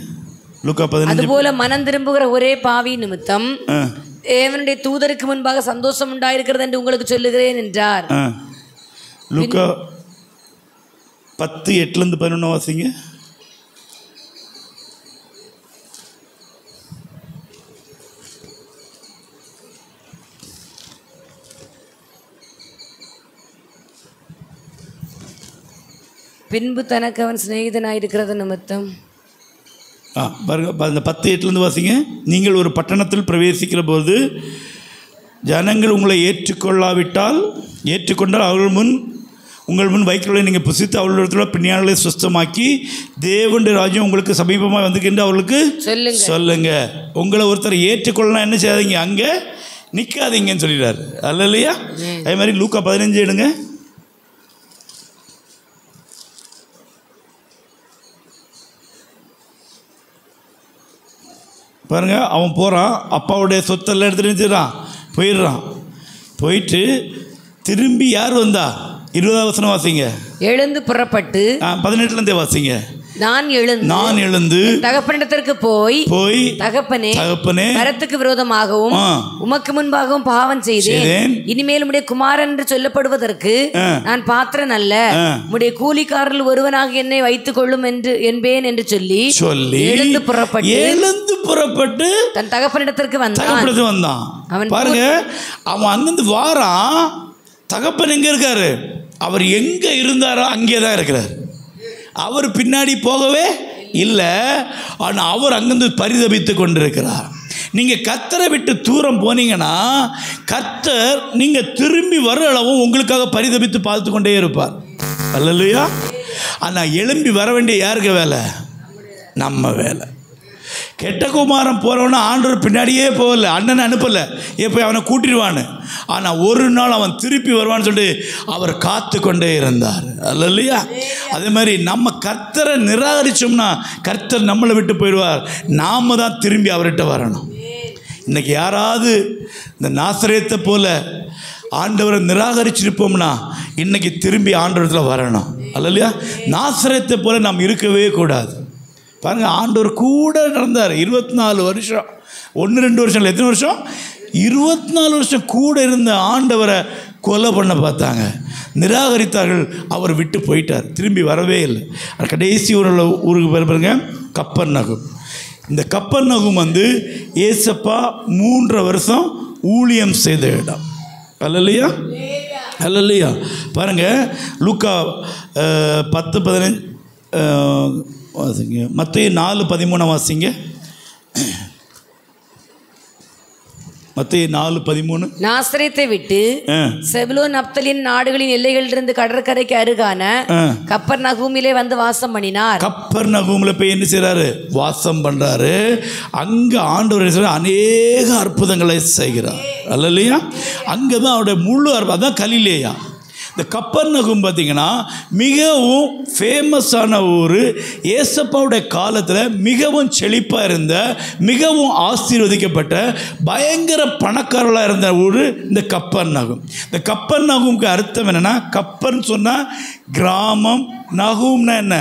லூக்கா 15. அதுபோல மனம் திரும்புகிற ஒரே பாவி நிமித்தம் தேவனுடைய தூதருக்கு முன்பாக சந்தோஷம் உண்டாயிருக்கிறது என்று உங்களுக்கு சொல்லுகிறேன் என்றார். லூக்கா 10:8-11 வாசிங்க. பின்பு தனக்கு அவன் சிநேகிதனாயிருக்கிறது நிமித்தம். பாருங்க, அந்த 10:8 வாசிங்க. நீங்கள் ஒரு பட்டணத்தில் பிரவேசிக்கிற போது ஜனங்கள் உங்களை ஏற்றுக்கொண்டால் அவர்கள் முன் உங்கள் முன் வைக்கிறவர்களை நீங்கள் புசித்து அவர்களிடத்தில் பிணியாளர்களை சுத்தமாக்கி தேவனுடைய ராஜ்யம் உங்களுக்கு சமீபமாக வந்துக்கின்ற அவர்களுக்கு சொல்லுங்க. உங்களை ஒருத்தர் ஏற்றுக்கொள்ளலாம், என்ன செய்யாதீங்க, அங்கே நிற்காதீங்கன்னு சொல்லிடுறாரு. அல்லையா? அதே மாதிரி லூக்கா 15 எடுங்க. பாருங்க, அவன் போகிறான், அப்பாவுடைய சொத்தெல்லாம் எடுத்துட்டு போயிடுறான். போயிட்டு திரும்பி யார் வந்தா? 20வது வசனம் வாசிங்க. எழுந்து புறப்பட்டு 18லேருந்தே வாசிங்க. நான் எழுந்து தகப்பனிடத்திற்கு போய் தகப்பனே மரத்துக்கு விரோதமாகவும் உமக்கு முன்பாகவும் பாவம் செய்தேன். இனிமேல் உம்முடைய குமாரன் என்று சொல்லப்படுவதற்கு நான் பாத்திரன் அல்ல. உம்முடைய கூலிக்காரர்கள் ஒருவனாக என்னை வைத்துக் கொள்ளும் என்பேன் என்று சொல்லி எழுந்து புறப்பட்டு தன் தகப்பனிடத்திற்கு வந்தான். அவன் பாருங்க, அவன் அங்கிருந்து வாரான். தகப்பன் எங்க இருக்காரு? அவர் எங்க இருந்தாரோ அங்கே தான் இருக்கிறார். அவர் பின்னாடி போகவே இல்லை. ஆனால் அவர் அங்கிருந்து பரிதபித்து கொண்டிருக்கிறார். நீங்கள் கர்த்தரை விட்டு தூரம் போனீங்கன்னா கர்த்தர் நீங்கள் திரும்பி வர அளவும் உங்களுக்காக பரிதபித்து பார்த்து கொண்டே இருப்பார். அல்லையா? ஆனால் எழும்பி வர வேண்டிய யாருக்கு வேலை? நம்ம வேலை. கெட்ட குமாரன் போகிறவனா ஆண்டவர் பின்னாடியே போகல, அண்ணனை அனுப்பலை, எப்போ அவனை கூட்டிடுவான்னு. ஆனால் ஒரு நாள் அவன் திருப்பி வருவான்னு சொல்லிட்டு அவர் காத்து கொண்டே இருந்தார். அல்லையா? அதே மாதிரி நம்ம கர்த்தரை நிராகரித்தோம்னா கர்த்தர் நம்மளை விட்டு போயிடுவார். நாம் தான் திரும்பி அவர்கிட்ட வரணும். இன்றைக்கி யாராவது இந்த நாசரேத்தை போல ஆண்டவரை நிராகரிச்சிருப்போம்னா இன்றைக்கி திரும்பி ஆண்டவரத்தில் வரணும். அல்லையா? நாசரேத்தை போல நாம் இருக்கவே கூடாது. பாருங்கள், ஆண்டவர் கூட நடந்தார் 24 வருஷம். 1-2 வருஷம் இல்லை, எத்தனை வருஷம்? 24 வருஷம் கூட இருந்த ஆண்டவரை கொலை பண்ண பார்த்தாங்க, நிராகரித்தார்கள். அவர் விட்டு போயிட்டார், திரும்பி வரவே இல்லை. கடைசி ஊருக்கு பாருங்க, கப்பர்நகும். இந்த கப்பர்நகும் ஏசப்பா 3 வருஷம் ஊழியம் செய்த இடம். அல்லையா? அல்லையா? பாருங்கள், லூக்கா 10-15 வாசிங்க. மத்தேயு 4:13 வாசிங்க. மத்தேயு 4:13. நாசரேத்தை விட்டு செபுலோன் நப்தலின் நாடுகளின் எல்லைகளிலிருந்து கடற்கரைக்கு அருகான கப்பர்நகூமிலே வந்து வாசம் பண்ணினார். கப்பர்நகூமில் போய் என்ன செய்றாரு? வாசம் பண்றாரு. அங்க ஆண்டவர் அநேக அற்புதங்களை செய்கிறார். அல்லையா? அங்கதான் அவருடைய முழு அதான் கலிலேயா. இந்த கப்பர்நகும் பார்த்தீங்கன்னா மிகவும் ஃபேமஸான ஊர். ஏசப்பாவுடைய காலத்தில் மிகவும் செழிப்பாக இருந்த, மிகவும் ஆசீர்வதிக்கப்பட்ட, பயங்கர பணக்காரர்களாக இருந்த ஊர் இந்த கப்பர்நகும். இந்த கப்பர்நகுமுக்கு அர்த்தம் என்னென்னா, கப்பர்னு சொன்னால் கிராமம், நகூம்னா என்ன?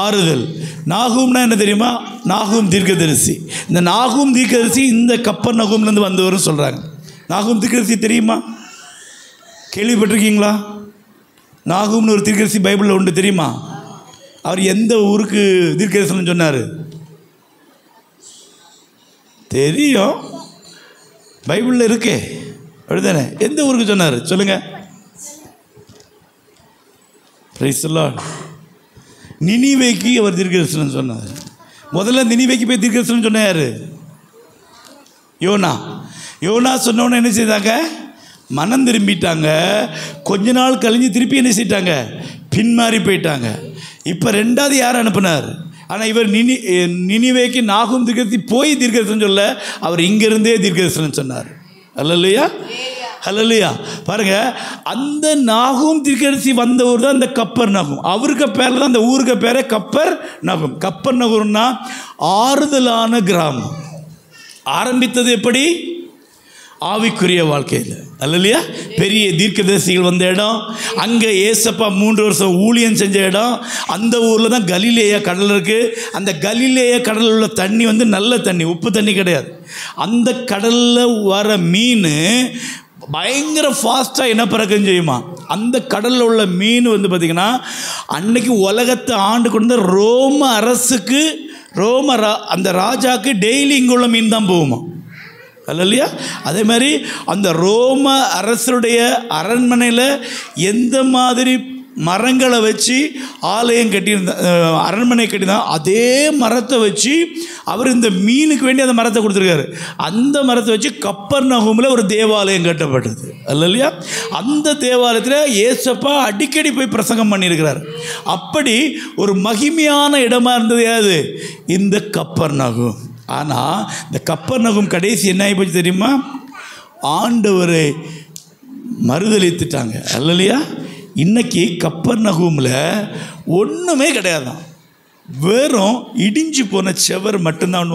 ஆறுதல். நாகூம்னா என்ன தெரியுமா? நாகூம் தீர்க்கதரிசி. இந்த நாகூம் தீர்க்கதரிசி இந்த கப்பர்நகும்லேருந்து வந்தவர்னு சொல்கிறாங்க. நாகூம் தீர்க்கதரிசி தெரியுமா? கேள்விப்பட்டிருக்கீங்களா? நாகூம்னு ஒரு தீர்க்கதரிசி பைபிளில் உண்டு, தெரியுமா? அவர் எந்த ஊருக்கு தீர்க்கதரிசனம் சொன்னார் தெரியும்? பைபிளில் இருக்கே, அப்படிதானே? எந்த ஊருக்கு சொன்னார் சொல்லுங்க? Praise the Lord. நினிவேக்கு அவர் தீர்க்கதரிசனம் சொன்னார். முதல்ல நினிவேக்கு போய் தீர்க்கதரிசனம் சொன்ன யாரு? யோனா. யோனா சொன்னோன்னு என்ன செய்தாங்க? மனம் திரும்பிட்டாங்க. கொஞ்ச நாள் கழிஞ்சு திருப்பி என்ன செய்யிட்டாங்க? பின்மாறி போயிட்டாங்க. இப்போ 2வது யார் அனுப்பினார்? ஆனால் இவர் நினிவேக்கு நாகூம் தீர்க்கதரிசி போய் தீர்க்கதரிசனம் சொல்ல, அவர் இங்கிருந்தே தீர்க்கதரிசனம் சொன்னார். அல்லையா? அல்லையா? பாருங்க, அந்த நாகூம் தீர்க்கதரிசி வந்த ஊர் தான் இந்த கப்பர்நகும். அவருக்கு பேரில் தான் அந்த ஊருக்கு பேரே கப்பர்நகும். கப்பர்நகும்னா ஆறுதலான கிராமம். ஆரம்பித்தது எப்படி? ஆவிக்குரிய வாழ்க்கையில். அல்லையா? பெரிய தீர்க்கதரிசிகள் வந்த இடம், அங்கே ஏசப்பா 3 வருஷம் ஊழியம் செஞ்ச இடம். அந்த ஊரில் தான் கலிலேயா கடல் இருக்குது. அந்த கலிலேயா கடலில் உள்ள தண்ணி நல்ல தண்ணி, உப்பு தண்ணி கிடையாது. அந்த கடலில் வர மீன் பயங்கர ஃபாஸ்ட்டாக இனப்பெருக்கம் செய்யுமா. அந்த கடலில் உள்ள மீன் பார்த்திங்கன்னா அன்னைக்கு உலகத்தை ஆண்டு கொண்ட ரோம அரசுக்கு, அந்த ராஜாவுக்கு டெய்லி இங்குள்ள மீன் தான் போகுமா. அல்லையா? அதே மாதிரி அந்த ரோம அரசருடைய அரண்மனையில் எந்த மாதிரி மரங்களை வச்சு ஆலயம் கட்டியிருந்த, அரண்மனை கட்டியிருந்தா அதே மரத்தை வச்சு அவர் இந்த மீனுக்கு வேண்டி அந்த மரத்தை கொடுத்துருக்காரு. அந்த மரத்தை வச்சு கப்பர்நகூமில் ஒரு தேவாலயம் கட்டப்பட்டது அல்லையா? அந்த தேவாலயத்தில் ஏசப்பா அடிக்கடி போய் பிரசங்கம் பண்ணியிருக்கிறார். அப்படி ஒரு மகிமையான இடமா இருந்தது யாது? இந்த கப்பர்நகூம். ஆனால் இந்த கப்பர்நகூம் கடைசி என்ன ஆகி போச்சு தெரியுமா? ஆண்டவரை மறுதலித்துட்டாங்க அல்லையா? இன்னைக்கு கப்பர்நகூமில் ஒன்றுமே கிடையாதான், வெறும் இடிஞ்சு போன செவர் மட்டும்தான்.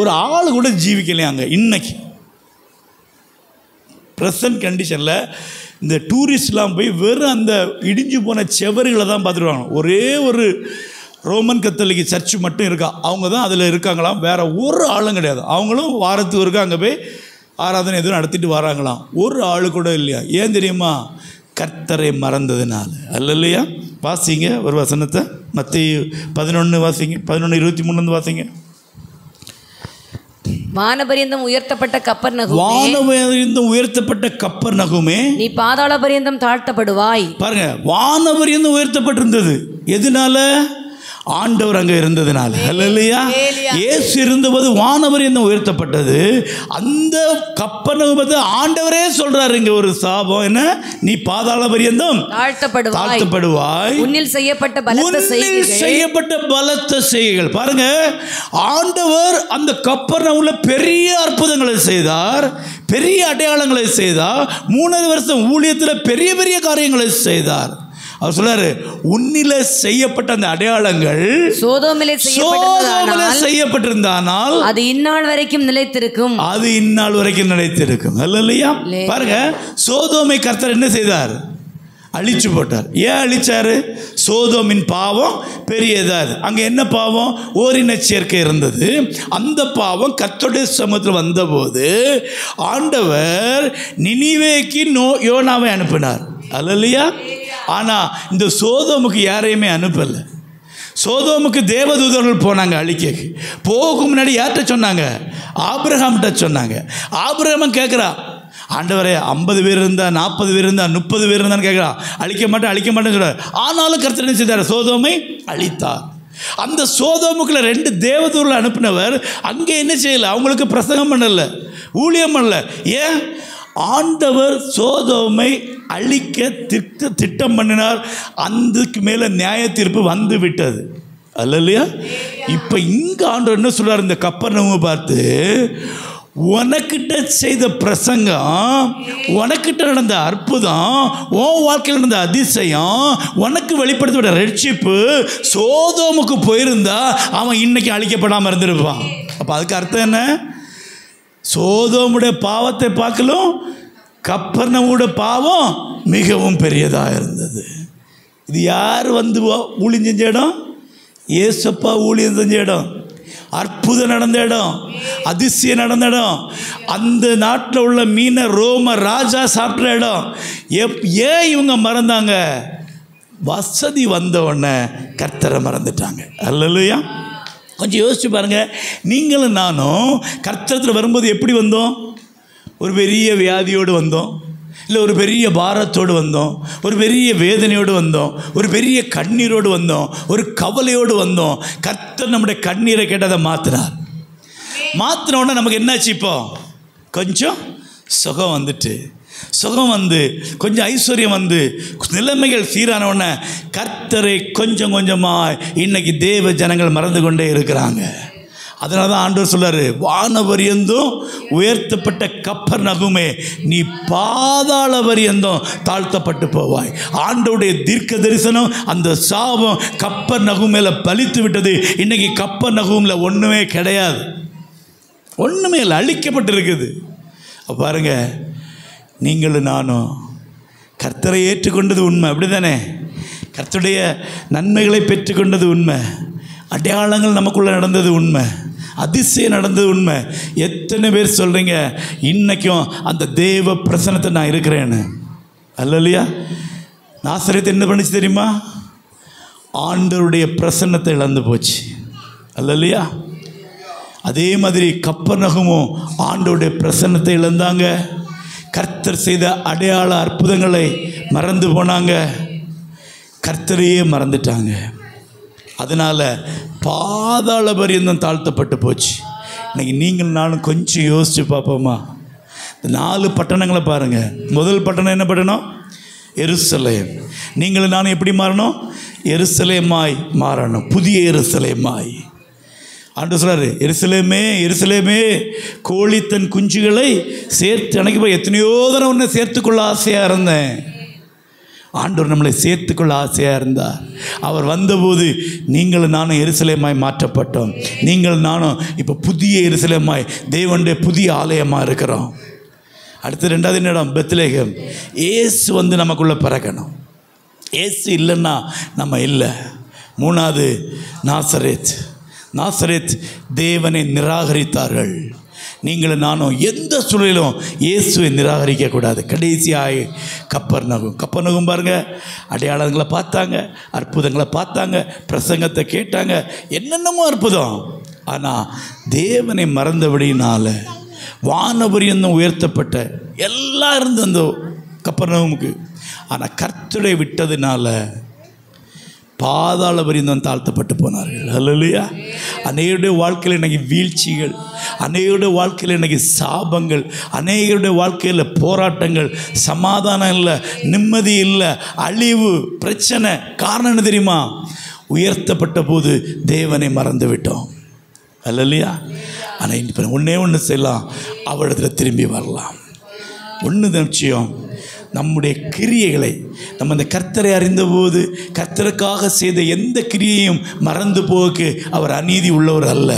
ஒரு ஆள் கூட ஜீவிக்கலையாங்க. இன்னைக்கு ப்ரெசன்ட் கண்டிஷனில் இந்த டூரிஸ்ட்லாம் போய் வெறும் அந்த இடிஞ்சு போன செவர்களை தான் பார்த்துருவாங்க. ஒரே ஒரு ரோமன் கத்தோலிக்க சர்ச்சு மட்டும் இருக்கா, அவங்க தான் அதில் இருக்காங்களாம். வேறு ஒரு ஆளும் கிடையாது. அவங்களும் வாரத்துக்கு ஒருக்கா அங்கே போய் ஆராதனை எதுவும் நடத்திட்டு வராங்களாம். ஒரு ஆளு கூட இல்லையா? ஏன் தெரியுமா? கர்த்தரை மறந்ததுனால அல்லையா? வாசிங்க ஒரு வசனத்தை, மத்தேயு 11 வாசிங்க, 11:23 வாசிங்க. வானபரியந்தம் உயர்த்தப்பட்ட கப்பர்நகூமே, வானபரியந்தம் உயர்த்தப்பட்ட கப்பர்நகூமே, நீ பாதாள பரியந்தம் தாழ்த்தப்படுவாய். பாருங்க, வானபரியந்தம் உயர்த்தப்பட்டிருந்தது. எதனால? ஆண்டவர் அங்கே இருந்ததுனால அல்லையா? இயேசு இருந்தபோது வானபரியந்தம் உயர்த்தப்பட்டது. அந்த கப்பர்நகூமத்தை ஆண்டவரே சொல்றாரு. இங்க ஒரு சாபம் என்ன? நீ பாதாள பரியந்தம் தாழ்த்தப்படுவாய். உன்னில் செய்யப்பட்ட பலத்த செய்கைகள். பாருங்க, ஆண்டவர் அந்த கப்பர்நகூம்ல பெரிய அற்புதங்களை செய்தார், பெரிய அடையாளங்களை செய்தார். 3 வருஷம் ஊழியத்தில் பெரிய பெரிய காரியங்களை செய்தார். அவர் சொல்றாரு, உன்னில செய்யப்பட்ட அந்த அடையாளங்கள் சோதோமிலே செய்யப்பட்டிருந்தானால் அது இந்நாள் வரைக்கும் நிலைத்திருக்கும். அது இந்நாள் வரைக்கும் நிலைத்திருக்கும் அல்லையா? பாருங்க, சோதோமை கர்த்தர் என்ன செய்தார்? அழிச்சு போட்டார். ஏன் அழிச்சாரு? சோதோமின் பாவம் பெரியதாது. அங்கே என்ன பாவம்? ஓரின சேர்க்கை இருந்தது. அந்த பாவம் கர்த்தருடைய சமூகத்தில் வந்தபோது ஆண்டவர் நினிவேக்கு யோனாவை அனுப்பினார் அல்லையா? ஆனால் இந்த சோதோமுக்கு யாரையுமே அனுப்பலை. சோதோமுக்கு தேவதூதர்கள் போனாங்க அழிக்க. போகும் முன்னாடி யார்கிட்ட சொன்னாங்க? ஆபிரகாம்கிட்ட சொன்னாங்க. ஆபிரகாம் கேட்குறா, ஆண்டவரே 50 பேர் இருந்தா, 40 பேர் இருந்தா, 30 பேர் இருந்தான்னு கேட்குறா. அழிக்க மாட்டேன்னு சொல்றாரு. ஆனாலும் கர்த்தர் என்ன செய்தார்? சோதோமை அழித்தார். அந்த சோதோமுக்குள்ள 2 தேவதூதர்கள் அனுப்பினவர் அங்கே என்ன செய்யலை? அவங்களுக்கு பிரசங்கம் பண்ணல, ஊழியம் பண்ணல. ஏன்? ஆண்டவர் சோதோமை அழிக்க திட்டம் பண்ணினார். அதுக்கு மேலே நியாய தீர்ப்பு வந்து விட்டது அல்லையா? இப்போ இங்கே ஆண்டவர் என்ன சொல்றார்? இந்த கப்பர்நகூமை பார்த்து, உனக்கிட்ட செய்த பிரசங்கம், உனக்கிட்ட நடந்த அற்புதம், உன் வாழ்க்கையில் நடந்த அதிசயம், உனக்கு வெளிப்படுத்த ரட்சிப்பு சோதோமுக்கு போயிருந்தா அவன் இன்னைக்கு அழிக்கப்படாமல் இருந்திருப்பான். அப்போ அதுக்கு அர்த்தம் என்ன? சோதோமுடைய பாவத்தை பார்க்கலும் கப்பர்நகூமுடைய பாவம் மிகவும் பெரியதாக இருந்தது. இது யார் வந்து ஊழியம் செஞ்ச இடம்? ஏசப்பா ஊழியம் செஞ்ச இடம், அற்புதம் நடந்த இடம், அதிசயம் நடந்த இடம், அந்த நாட்டில் உள்ள மீனை ரோம ராஜா சாப்பிட்ற இடம். ஏன் இவங்க மறந்தாங்க? வசதி வந்த உடனே கர்த்தரை மறந்துட்டாங்க அல்லையா? கொஞ்சம் யோசிச்சு பாருங்க. நீங்களும் நானும் கர்த்தரத்தில் வரும்போது எப்படி வந்தோம்? ஒரு பெரிய வியாதியோடு வந்தோம், இல்லை ஒரு பெரிய பாரத்தோடு வந்தோம், ஒரு பெரிய வேதனையோடு வந்தோம், ஒரு பெரிய கண்ணீரோடு வந்தோம், ஒரு கவலையோடு வந்தோம். கர்த்தர் நம்முடைய கண்ணீரை கேட்டதை மாற்றினார். மாற்றின உடனே நமக்கு என்னாச்சு? இப்போ கொஞ்சம் சுகம் வந்துட்டு, சுகம் வந்து கொஞ்சம் ஐஸ்வர்யம் வந்து நிலைமைகள் சீரான உடனே கர்த்தரை கொஞ்சம் கொஞ்சமாக இன்னைக்கு தேவ ஜனங்கள் மறந்து கொண்டே இருக்கிறாங்க. அதனால தான் ஆண்டவர் சொல்றாரு, வானபரியந்தும் உயர்த்தப்பட்ட கப்பர்நகூமே, நீ பாதாள பரியந்தும் தாழ்த்தப்பட்டு போவாய். ஆண்டவருடைய தீர்க்க தரிசனம், அந்த சாபம் கப்பர்நகூம் மேலே பலித்து விட்டது. இன்னைக்கு கப்பர்நகூம்ல ஒன்றுமே கிடையாது, ஒன்றுமே இல்லை, அழிக்கப்பட்டு இருக்குது. பாருங்க, நீங்களும் நானும் கர்த்தரை ஏற்றுக்கொண்டது உண்மை, அப்படி தானே? கர்த்தருடைய நன்மைகளை பெற்றுக்கொண்டது உண்மை, அடையாளங்கள் நமக்குள்ளே நடந்தது உண்மை, அதிசயம் நடந்தது உண்மை. எத்தனை பேர் சொல்கிறீங்க இன்றைக்கும் அந்த தேவ பிரசன்னத்தை நான் இருக்கிறேன்னு? அல்லையா? நாசரேத் என்ன பண்ணிச்சு தெரியுமா? ஆண்டவருடைய பிரசன்னத்தை இழந்து போச்சு அல்லையா? அதே மாதிரி கப்பர்நகூமும் ஆண்டவருடைய பிரசன்னத்தை இழந்தாங்க. கர்த்தர் செய்த அடையாள அற்புதங்களை மறந்து போனாங்க. கர்த்தரையே மறந்துட்டாங்க. அதனால் பாதாள பரியந்தம் தாழ்த்தப்பட்டு போச்சு. இன்னைக்கு நீங்கள் நானும் கொஞ்சம் யோசித்து பார்ப்போமா? இந்த 4 பட்டணங்களை பாருங்கள். முதல் பட்டணம் என்ன பட்டணம்? எருசலேம். நீங்களும் நானும் எப்படி மாறணும்? எருசலேமாய் மாறணும், புதிய எருசலேமாய். ஆண்டவர் சொல்றாரு, எருசலேமே எருசலேமே, கோழி தன் குஞ்சுகளை சேர்த்து அணைக்க எத்தனையோ தடவை உன்னை சேர்த்துக்கொள்ள ஆசையாக இருந்தேன். ஆண்டவர் நம்மளை சேர்த்துக்கொள்ள ஆசையாக இருந்தார். அவர் வந்தபோது நீங்களும் நானும் எருசலேமாய் மாற்றப்பட்டோம். நீங்கள் நானும் இப்போ புதிய எருசலேமாய் தேவனுடைய புதிய ஆலயமாக இருக்கிறோம். அடுத்து 2வது இடம் பெத்லகேம். ஏசு வந்து நமக்குள்ளே பிறக்கணும். ஏசு இல்லைன்னா நம்ம இல்லை. 3வது நாசரேத். நாசரேத் தேவனை நிராகரித்தார்கள். நீங்களும் நானும் எந்த சூழலிலும் இயேசுவை நிராகரிக்கக்கூடாது. கடைசியாக கப்பர்நகும். கப்பர்நகும் பாருங்கள், அடையாளங்களை பார்த்தாங்க, அற்புதங்களை பார்த்தாங்க, பிரசங்கத்தை கேட்டாங்க, என்னென்னமோ அற்புதம். ஆனால் தேவனை மறந்தபடினால வானபரியந்தம் உயர்த்தப்பட்ட எல்லாம் இருந்து அந்த கப்பர்நகமுக்கு. ஆனால் கர்த்தரை விட்டதுனால பாதாள பரியந்தம் தாழ்த்தப்பட்டு போனார்கள். அல்லேலூயா. அநேகருடைய வாழ்க்கையில் இன்றைக்கி வீழ்ச்சிகள், அநேகருடைய வாழ்க்கையில் இன்றைக்கி சாபங்கள், அநேகருடைய வாழ்க்கையில் போராட்டங்கள், சமாதானம் இல்லை, நிம்மதி இல்லை, அழிவு, பிரச்சனை. காரணம் என்ன தெரியுமா? உயர்த்தப்பட்ட போது தேவனை மறந்து விட்டோம். அல்லேலூயா. ஆனால் இப்போ ஒன்று செய்யலாம், அவரிடத்தில் திரும்பி வரலாம். ஒன்று நிச்சயம், நம்முடைய கிரியைகளை நம்ம இந்த கர்த்தரை அறிந்தபோது கர்த்தருக்காக செய்த எந்த கிரியையும் மறந்து போக்கு அவர் அநீதி உள்ளவர் அல்ல.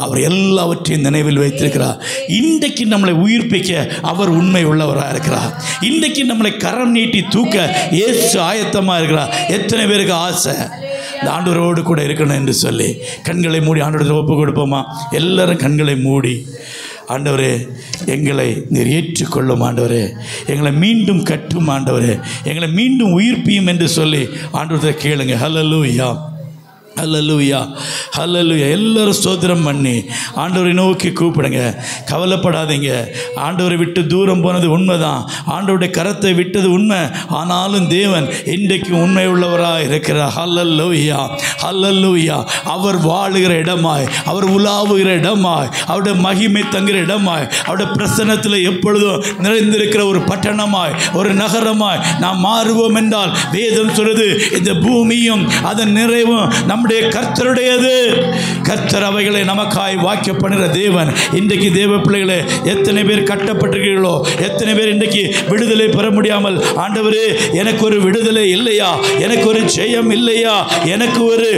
அவர் எல்லாவற்றையும் நினைவில் வைத்திருக்கிறார். இன்றைக்கு நம்மளை உயிர்ப்பிக்க அவர் உண்மை உள்ளவராக இருக்கிறார். இன்றைக்கு நம்மளை கரம் நீட்டி தூக்க இயேசு ஆயத்தமாக இருக்கிறார். எத்தனை பேருக்கு ஆசை இந்த ஆண்டவரோடு கூட இருக்கணும் என்று சொல்லி கண்களை மூடி ஆண்டவரை ஒப்பு கொடுப்போமா? எல்லாரும் கண்களை மூடி, ஆண்டவரே எங்களை நீர் ஏற்றுக்கொள்ளும், ஆண்டவரே எங்களை மீண்டும் கட்டும், ஆண்டவரே எங்களை மீண்டும் உயிர்ப்பியும் என்று சொல்லி ஆண்டவரை கேளுங்க. ஹல்லேலூயா, ஹல்லேலூயா, ஹல்லேலூயா. எல்லாரும் ஸ்தோத்திரம் பண்ணி ஆண்டவரை நோக்கி கூப்பிடுங்க. கவலைப்படாதீங்க. ஆண்டவரை விட்டு தூரம் போனது உண்மைதான், ஆண்டவருடைய கரத்தை விட்டது உண்மை. ஆனாலும் தேவன் இன்றைக்கு உண்மை உள்ளவராக இருக்கிறார். ஹல்லேலூயா, ஹல்லேலூயா. அவர் வாழுகிற இடமாய், அவர் உலாவுகிற இடமாய், அவருடைய மகிமை தங்குகிற இடமாய், அவருடைய பிரசன்னத்தில் எப்பொழுதும் நிறைந்திருக்கிற ஒரு பட்டணமாய், ஒரு நகரமாய் நாம் மாறுவோம் என்றால் வேதம் சொல்றது, இந்த பூமியும் அதன் நிறைவும் நம்முடைய கர்த்தருடையது. கர்த்தர் அவைகளை நமக்காய் வாக்கியம் பண்ணுகிற தேவன். இன்றைக்கு தேவ பிள்ளைகளே, எத்தனை பேர் கட்டப்பட்டிருக்கிறீர்களோ, எத்தனை பேர் இன்றைக்கு விடுதலை பெற முடியாமல், ஆண்டவரே எனக்கு ஒரு விடுதலை இல்லையா, எனக்கு ஒரு ஜெயம் இல்லையா, எனக்கு ஒரு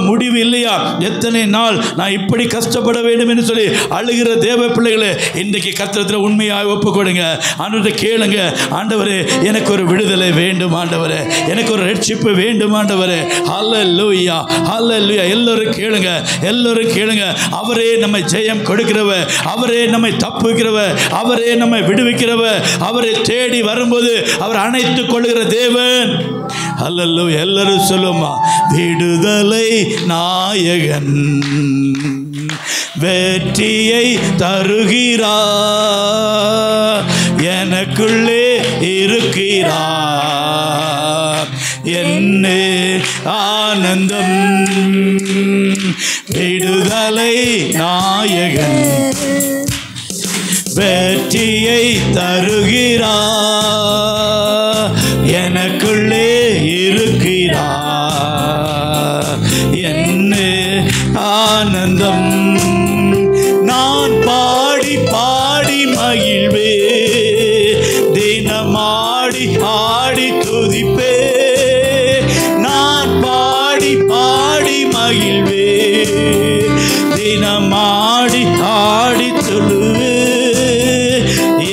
முடிவு இல்லையா, எத்தனை நாள் நான் இப்படி கஷ்டப்பட வேண்டும் என்று சொல்லி அழுகிற தேவ பிள்ளைகளே, இன்றைக்கு கர்த்தரத்தில் உண்மையாக ஒப்பு கொடுங்க. ஆண்டவரை கேளுங்க. ஆண்டவரே எனக்கு ஒரு விடுதலை வேண்டும், ஆண்டவரே எனக்கு ஒரு ரட்சிப்பு வேண்டும், ஆண்டவரே. ஹல்லேலூயா, ஹல்லேலூயா. எல்லாரும் கேளுங்க, எல்லாரும் கேளுங்க. அவரே நம்மை ஜெயம் கொடுக்கிறவர், அவரே நம்மை தப்புகிறவர், அவரே நம்மை விடுவிக்கிறவர். அவரை தேடி வரும்போது அவர் அணைத்துக் கொள்கிற தேவன். ஹல்லேலூயா. எல்லாரும் சொல்லுமா? விடுதலை நாயகன் வெற்றியை தருகிறார், எனக்குள்ளே இருக்கிறார், என்ன ஆனந்தம். விடுதலை நாயகன் வெற்றியை தருகிறார், எனக்குள்ளே இருக்கிறார், என்ன ஆனந்தம். நான் பாடி பாடி மகிழ்வே, தினமாடி ஆடி துதிப்பே. நான் பாடி பாடி மகிழ்வே, தினமாடி ஆடி சொல்லுவே.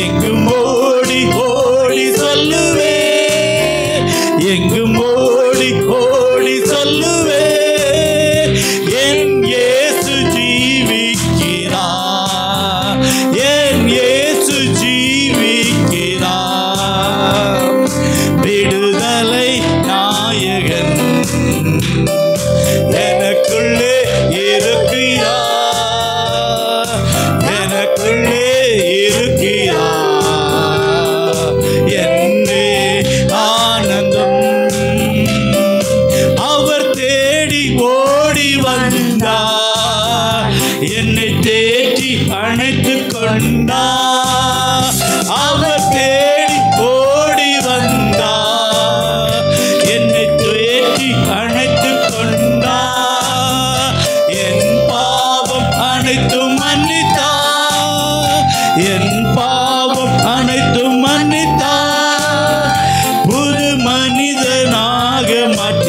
எங்கும் ஓடி ஓடி சொல்லுவே, எங்கும் ஓடி ஓடி சொல்லுவே. என் இயேசு ஜீவிக்கிறார், என் இயேசு ஜீவிக்கிறார். விடுதலை நாயகன் எனக்குள்ளே இருக்கிறார், எனக்குள்ளே இருக்கிறார், என்னே ஆனந்தம்.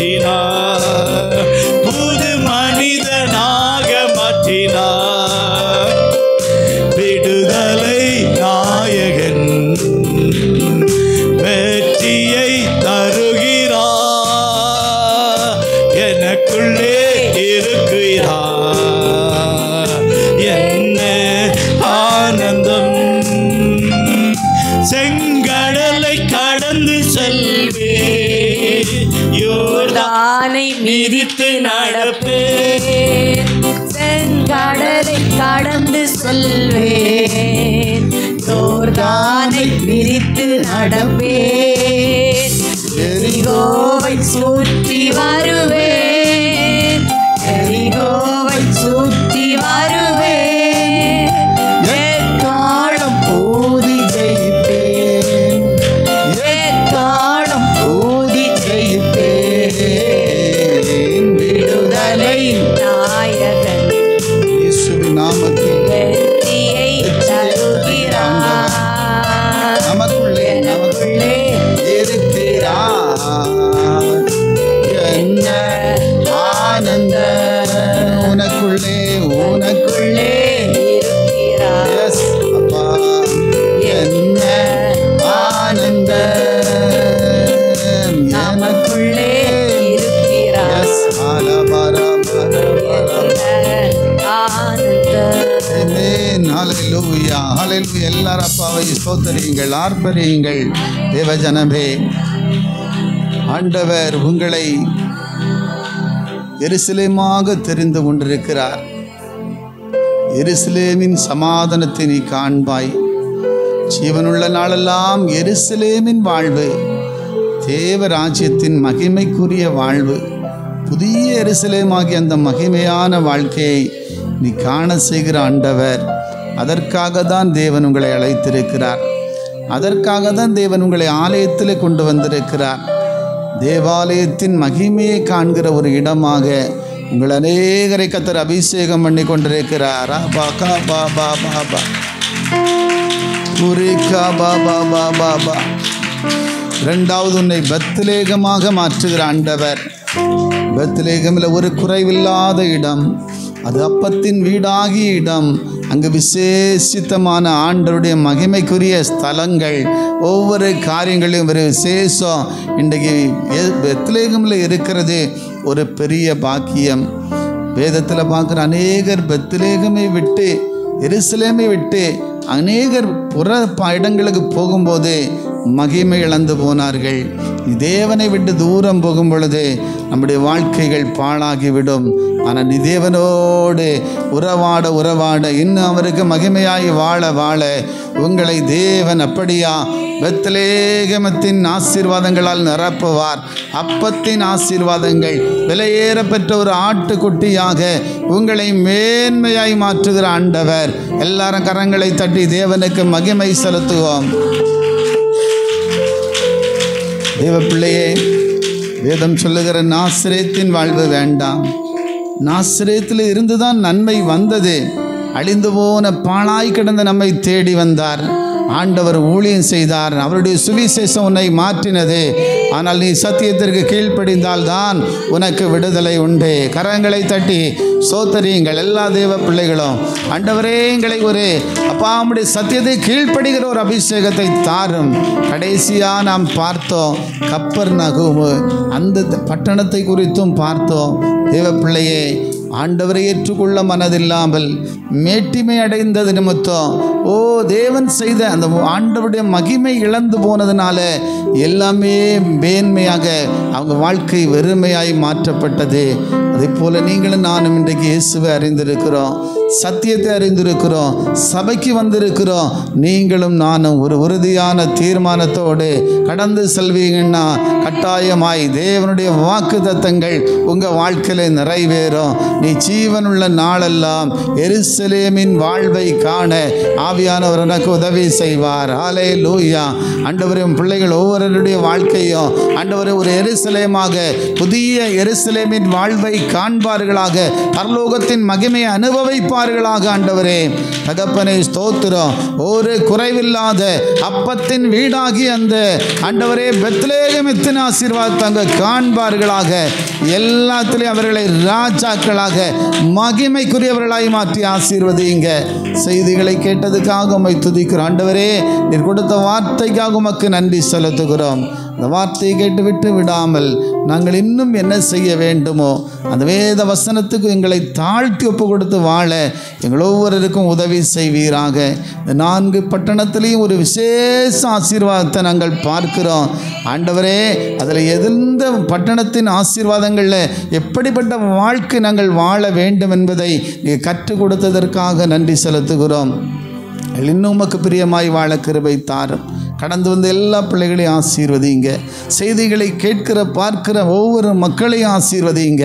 மாற்றினார், புது மனிதனாக மாற்றினார். விடுதலை நாயகன் வெற்றியை தருகிறார், எனக்குள்ளே இருக்கிறார். என்ன ஆனந்தம்! செங்கடலை கடந்து செல்வேன், யோர்தானை மிதித்து நடப்பேன். செங்கடலை கடந்து செல்வேன், யோர்தானை மிதித்து நடப்பேன். எரிகோவை சுற்றி வருவேன், எரிகோவை சுற்றி வருவேன். எக்காலம் ஊதி ஜெயிப்பேன், எக்காலம் ஊதி ஜெயிப்பேன். விடுதலை நாயகன் இயேசுவின் நாமத்தில் வெற்றியை தருகிறார், நமக்குள்ளே இருக்கிறார். என்ன ஆனந்த! உனக்குள்ளே இருக்கிறார். Yes, அப்பா. என்ன ஆனந்த! நமக்குள்ளே இருக்கிறார். Yes, Amen. Hallelujah. Hallelujah. எல்லாரும் அப்பாவை ஸ்தோத்திரியுங்கள், ஆர்ப்பரியுங்கள். தேவஜனமே, ஆண்டவர் உங்களை எருசலேமாக தெரிந்து கொண்டிருக்கிறார். எருசலேமின் சமாதானத்தை நீ காண்பாய். ஜீவனுள்ள நாளெல்லாம் எருசலேமின் வாழ்வு, தேவராஜ்யத்தின் மகிமைக்குரிய வாழ்வு, புதிய எருசலேமாகிய அந்த மகிமையான வாழ்க்கையை நீ காண செய்கிற ஆண்டவர். அதற்காக தான் தேவன் உங்களை அழைத்திருக்கிறார். அதற்காக தான் தேவன் உங்களை ஆலயத்தில் கொண்டு வந்திருக்கிறார். தேவாலயத்தின் மகிமையை காண்கிற ஒரு இடமாக உங்கள் அநேகரை கர்த்தர் அபிஷேகம் பண்ணி கொண்டிருக்கிறார். இரண்டாவது, உன்னை பெத்லேகமாக மாற்றுகிற ஆண்டவர். பெத்லேகமில் ஒரு குறைவில்லாத இடம், அது அப்பத்தின் வீடாகிய இடம். அங்கு விசேஷித்தமான ஆண்டவருடைய மகிமைக்குரிய ஸ்தலங்கள், ஒவ்வொரு காரியங்களையும் ஒரு விசேஷம் இன்றைக்கு பெத்லேகமில் இருக்கிறது. ஒரு பெரிய பாக்கியம். வேதத்தில் பார்க்குற அநேகர் பெத்லேகமை விட்டு, எருசலேமை விட்டு அநேகர் புற இடங்களுக்கு போகும்போது மகிமை இழந்து போனார்கள். தேவனை விட்டு தூரம் போகும் பொழுது நம்முடைய வாழ்க்கைகள் பாழாகிவிடும். ஆனால் நீ தேவனோடு உறவாட இன்னும் அவருக்கு மகிமையாய் வாழ உங்களை தேவன் அப்படியா பெத்லேகமத்தின் ஆசீர்வாதங்களால் நிரப்புவார். அப்பத்தின் ஆசீர்வாதங்கள், விலையேற பெற்ற ஒரு ஆட்டுக்குட்டியாக உங்களை மேன்மையாய் மாற்றுகிற ஆண்டவர். எல்லாரும் கரங்களை தட்டி தேவனுக்கு மகிமை செலுத்துவோம். தேவ பிள்ளையே, வேதம் சொல்லுகிற நாசரேத்தின் வாழ்வு வேண்டாம். நாசரேத்தில் இருந்துதான் நன்மை வந்தது. அழிந்து போன பாழாய் கிடந்த நம்மை தேடி வந்தார். ஆண்டவர் ஊழியம் செய்தார். அவருடைய சுவிசேஷம் உன்னை மாற்றினது. ஆனால் நீ சத்தியத்திற்கு கீழ்ப்படிந்தால் தான் உனக்கு விடுதலை உண்டு. கரங்களை தட்டி சோத்தரியுங்கள் எல்லா தேவ பிள்ளைகளும். ஆண்டவரே, எங்களை ஒரு அப்பா நம்முடைய சத்தியத்தை கீழ்ப்படுகிற ஒரு அபிஷேகத்தை தாரும். கடைசியாக நாம் பார்த்தோம் கப்பர்நகூம், அந்த பட்டணத்தை குறித்தும் பார்த்தோம். தேவ பிள்ளையே, ஆண்டவரை ஏற்றுக்கொள்ள மனதில்லாமல் மேட்டிமை அடைந்தது நிமித்தம் தேவன் செய்த அந்த ஆண்டவருடைய மகிமை இழந்து போனதுனால எல்லாமே மேன்மையாக அவங்க வாழ்க்கை வெறுமையாய் மாற்றப்பட்டது. அதே போல நீங்களும் நானும் இன்றைக்கு இயேசுவை அறிந்திருக்கிறோம், சத்தியத்தை அறிந்திருக்கிறோம், சபைக்கு வந்திருக்கிறோம். நீங்களும் நானும் ஒரு உறுதியான தீர்மானத்தோடு கடந்து செல்வீங்கன்னா கட்டாயமாய் தேவனுடைய வாக்குத்தத்தங்கள் உங்கள் வாழ்க்கையில் நிறைவேறும். நீ ஜீவனுள்ள நாளெல்லாம் எருசலேமின் வாழ்வை காண ஆவியானவர் எனக்கு உதவி செய்வார். ஹல்லேலூயா. ஆண்டவரின் பிள்ளைகள் ஒவ்வொருவருடைய வாழ்க்கையும் ஆண்டவரை ஒரு எருசலேமாக, புதிய எருசலேமின் வாழ்வை காண்பார்களாக, பரலோகத்தின் மகிமையை அனுபவிப்பார் காண்பார்களாக. ஆண்டவரே தகப்பனை ஸ்தோத்திரம். ஒரு குறைவில்லாத அப்பத்தின் வீடாகி அந்த ஆண்டவரே பெத்லேகேமின் ஆசீர்வாதத்தை அங்கே காண்பார்களாக. எல்லாத்திலையும் அவர்களை ராஜாக்களாக மகிமைக்குரியவர்களாய் மாற்றி ஆசீர்வதிங்க. செய்திகளை கேட்டதுக்காக உம்மை துதிக்கிறோம். ஆண்டவரே நீர் கொடுத்த வார்த்தைக்காக உமக்கு நன்றி செலுத்துகிறோம். அந்த வார்த்தையை கேட்டு விட்டு விடாமல் நாங்கள் இன்னும் என்ன செய்ய வேண்டுமோ அந்த வேத வசனத்துக்கு எங்களை தாழ்த்தி ஒப்பு கொடுத்து வாழ எங்கள் ஒவ்வொருவருக்கும் உதவி செய்வீராக. இந்த 4 பட்டணத்திலையும் ஒரு விசேஷ ஆசீர்வாதத்தை நாங்கள் பார்க்கிறோம். ஆண்டவரே அதில் எந்த பட்டணத்தின் ஆசீர்வாதங்களில் எப்படிப்பட்ட வாழ்க்கை நாங்கள் வாழ வேண்டும் என்பதை நீங்கள் கற்றுக் கொடுத்ததற்காக நன்றி செலுத்துகிறோம். இன்னும் உமக்கு பிரியமாய் வாழ கிருபை தாரும். கடந்து வந்த எல்லா பிள்ளைகளையும் ஆசீர்வதிங்க. செய்திகளை கேட்கிற பார்க்கிற ஒவ்வொரு மக்களையும் ஆசீர்வதிங்க.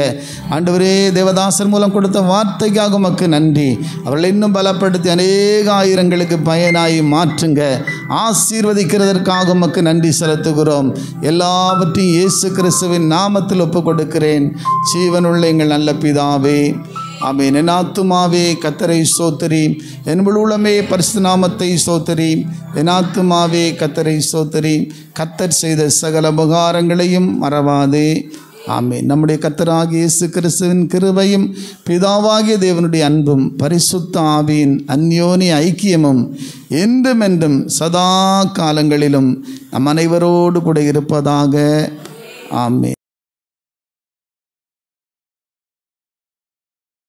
ஆண்டவரே தேவதாசர் மூலம் கொடுத்த வார்த்தைக்காக உமக்கு நன்றி. அவர்களை இன்னும் பலப்படுத்தி அநேக ஆயிரங்களுக்கு பயனாய் மாற்றுங்க. ஆசீர்வதிக்கிறதற்காக உமக்கு நன்றி செலுத்துகிறோம். எல்லாவற்றையும் இயேசு கிறிஸ்துவின் நாமத்தில் ஒப்பு கொடுக்கிறேன். ஜீவனுள்ள எங்கள் நல்ல பிதாவே, ஆமென். என் ஆத்துமாவே கர்த்தரை ஸ்தோத்திரி, என் முழு உள்ளமே பரிசுத்த நாமத்தை ஸ்தோத்திரி. என் ஆத்துமாவே கர்த்தரை ஸ்தோத்திரி, கர்த்தர் செய்த சகல உபகாரங்களையும் மறவாதே. ஆமென். நம்முடைய கர்த்தராகிய இயேசு கிறிஸ்துவின் கிருபையும் பிதாவாகிய தேவனுடைய அன்பும் பரிசுத்த ஆவியின் அந்யோன்ய ஐக்கியமும் என்றும் என்றும் சதா காலங்களிலும் நம் அனைவரோடு கூட இருப்பதாக. ஆமென்.